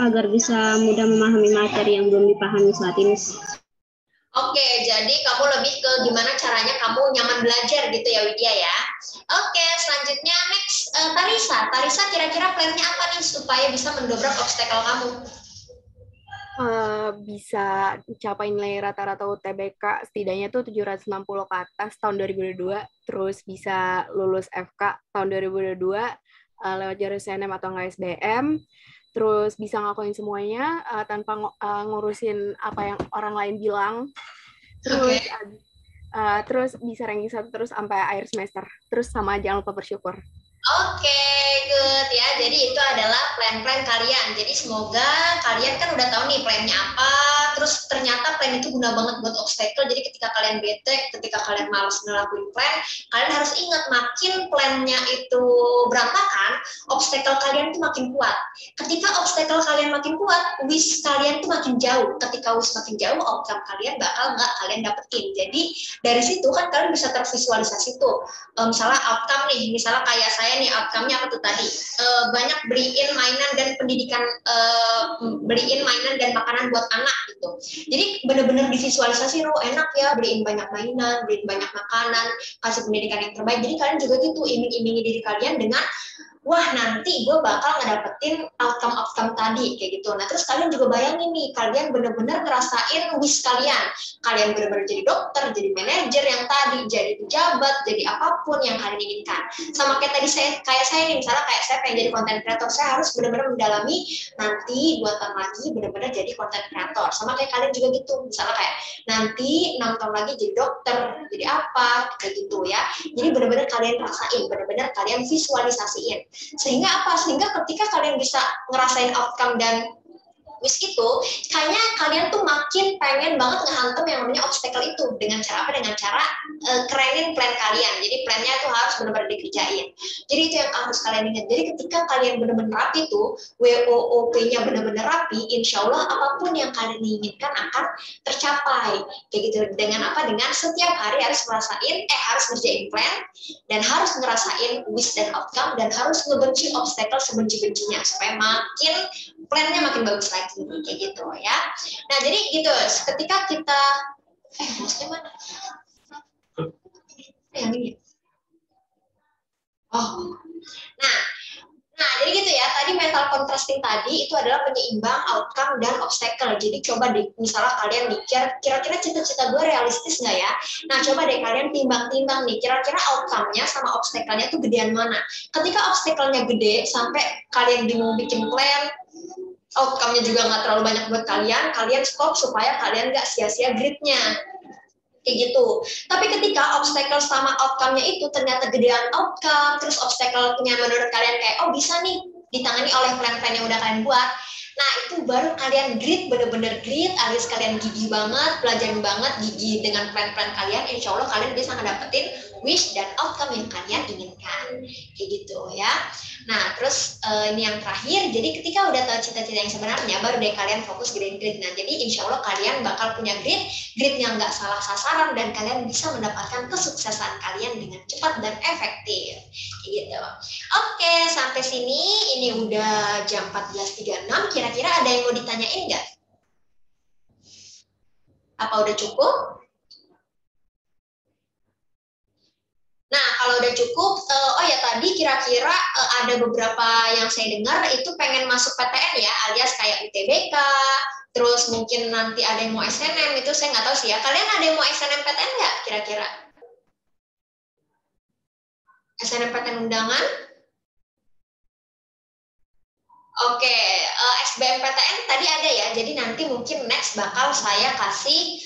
agar bisa mudah memahami materi yang belum dipahami saat ini. Oke, jadi kamu lebih ke gimana caranya kamu nyaman belajar gitu ya Widya ya. Oke, selanjutnya next Tarisa. Tarisa kira-kira plan-nya apa nih supaya bisa mendobrak obstacle kamu? Bisa capai nilai rata-rata UTBK setidaknya tuh 760 ke atas tahun 2022, terus bisa lulus FK tahun 2022 lewat jalur SNM atau nggak SBM, terus bisa ngelakuin semuanya tanpa ngurusin apa yang orang lain bilang, terus terus bisa ranking 1 terus sampai akhir semester, terus sama jangan lupa bersyukur. Oke, good ya. Jadi itu adalah plan-plan kalian. Jadi semoga kalian kan udah tahu nih plan-nya apa. Terus ternyata plan itu guna banget buat obstacle. Jadi ketika kalian bete, ketika kalian malas ngelakuin plan, kalian harus ingat makin plan-nya itu berantakan, obstacle kalian itu makin kuat. Ketika obstacle kalian makin kuat, wish kalian itu makin jauh. Ketika wish makin jauh, outcome kalian bakal nggak kalian dapetin. Jadi dari situ kan kalian bisa tervisualisasi tuh. Misalnya outcome nih, misalnya kayak saya nih, outcome-nya apa tuh tadi? Banyak beliin mainan dan pendidikan, beliin mainan dan makanan buat anak gitu. Jadi benar-benar divisualisasi, oh enak ya beliin banyak mainan, beliin banyak makanan, kasih pendidikan yang terbaik. Jadi kalian juga gitu iming-imingi diri kalian dengan wah nanti gue bakal ngedapetin outcome tadi kayak gitu. Nah terus kalian juga bayangin nih, kalian bener-bener ngerasain wish kalian. Kalian bener-bener jadi dokter, jadi manajer yang tadi, jadi pejabat, jadi apapun yang kalian inginkan. Sama kayak tadi kayak saya nih, misalnya kayak saya pengen jadi content creator, saya harus bener-bener mendalami nanti 2 tahun lagi bener-bener jadi content creator. Sama kayak kalian juga gitu, misalnya kayak nanti 6 tahun lagi jadi dokter, jadi apa, kayak gitu ya. Jadi bener-bener kalian rasain, bener-bener kalian visualisasiin. Sehingga apa? Sehingga ketika kalian bisa ngerasain outcome dan wish itu, kayaknya kalian tuh makin pengen banget ngehantem yang namanya obstacle itu. Dengan cara apa? Dengan cara kerenin plan kalian. Jadi plannya tuh harus benar-benar dikerjain. Jadi itu yang harus kalian ingat. Jadi ketika kalian benar-benar rapi tuh, WOOP-nya benar-benar rapi, insya Allah apapun yang kalian inginkan akan tercapai. Kayak gitu. Dengan apa? Dengan setiap hari harus ngerasain, harus ngerjain plan, dan harus ngerasain wish dan outcome, dan harus ngebenci obstacle sebenci-bencinya. Supaya makin plannya makin bagus lagi kayak gitu ya. Nah jadi gitu, ketika kita maksudnya mana? Yang ini. Oh, nah Nah, jadi gitu ya, tadi mental contrasting tadi itu adalah penyeimbang outcome dan obstacle. Jadi coba deh, misalnya kalian mikir, kira-kira cita-cita gue realistis nggak ya? Nah, coba deh kalian timbang-timbang nih, kira-kira outcome-nya sama obstacle-nya tuh gedean mana? Ketika obstacle-nya gede, sampai kalian bingung bikin plan, outcome-nya juga nggak terlalu banyak buat kalian, kalian stop supaya kalian nggak sia-sia grit-nya. Kayak gitu. Tapi ketika obstacle sama outcome-nya itu ternyata gedean outcome, terus obstacle-nya menurut kalian kayak, oh bisa nih ditangani oleh plan-plan yang udah kalian buat. Nah, itu baru kalian grit, bener-bener grit, alias kalian gigih banget, pelajarin banget, gigih dengan plan-plan kalian, insya Allah kalian bisa ngedapetin wish dan outcome yang kalian inginkan. Kayak gitu ya. Nah, terus ini yang terakhir, jadi ketika udah tahu cita-cita yang sebenarnya, baru deh kalian fokus grit. Nah, jadi insya Allah kalian bakal punya grit yang nggak salah sasaran, dan kalian bisa mendapatkan kesuksesan kalian dengan cepat dan efektif. Gitu. Oke, sampai sini ini udah jam 14.36, kira-kira ada yang mau ditanyain nggak? Apa udah cukup? Nah, kalau udah cukup, oh ya tadi kira-kira ada beberapa yang saya dengar itu pengen masuk PTN ya, alias kayak UTBK, terus mungkin nanti ada yang mau SNM, itu saya nggak tahu sih ya. Kalian ada yang mau SNM PTN nggak kira-kira? SNM PTN undangan? Oke, SBMPTN tadi ada ya, jadi nanti mungkin next bakal saya kasih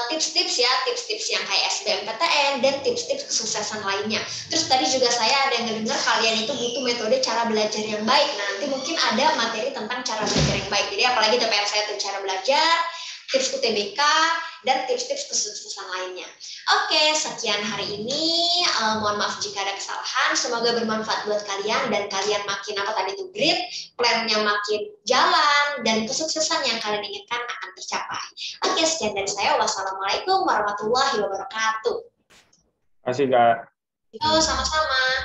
tips-tips ya, tips-tips yang kayak SBMPTN dan tips-tips kesuksesan lainnya. Terus tadi juga saya ada yang dengar kalian itu butuh metode cara belajar yang baik. Nah, nanti mungkin ada materi tentang cara belajar yang baik. Jadi apalagi TPR saya tuh cara belajar, tips UTBK, dan tips-tips kesuksesan lainnya. Oke, sekian hari ini. Mohon maaf jika ada kesalahan. Semoga bermanfaat buat kalian dan kalian makin apa tadi itu grit, plannya makin jalan, dan kesuksesan yang kalian inginkan akan tercapai. Oke, sekian dari saya. Wassalamualaikum warahmatullahi wabarakatuh. Terima kasih, Kak. Yo, sama-sama.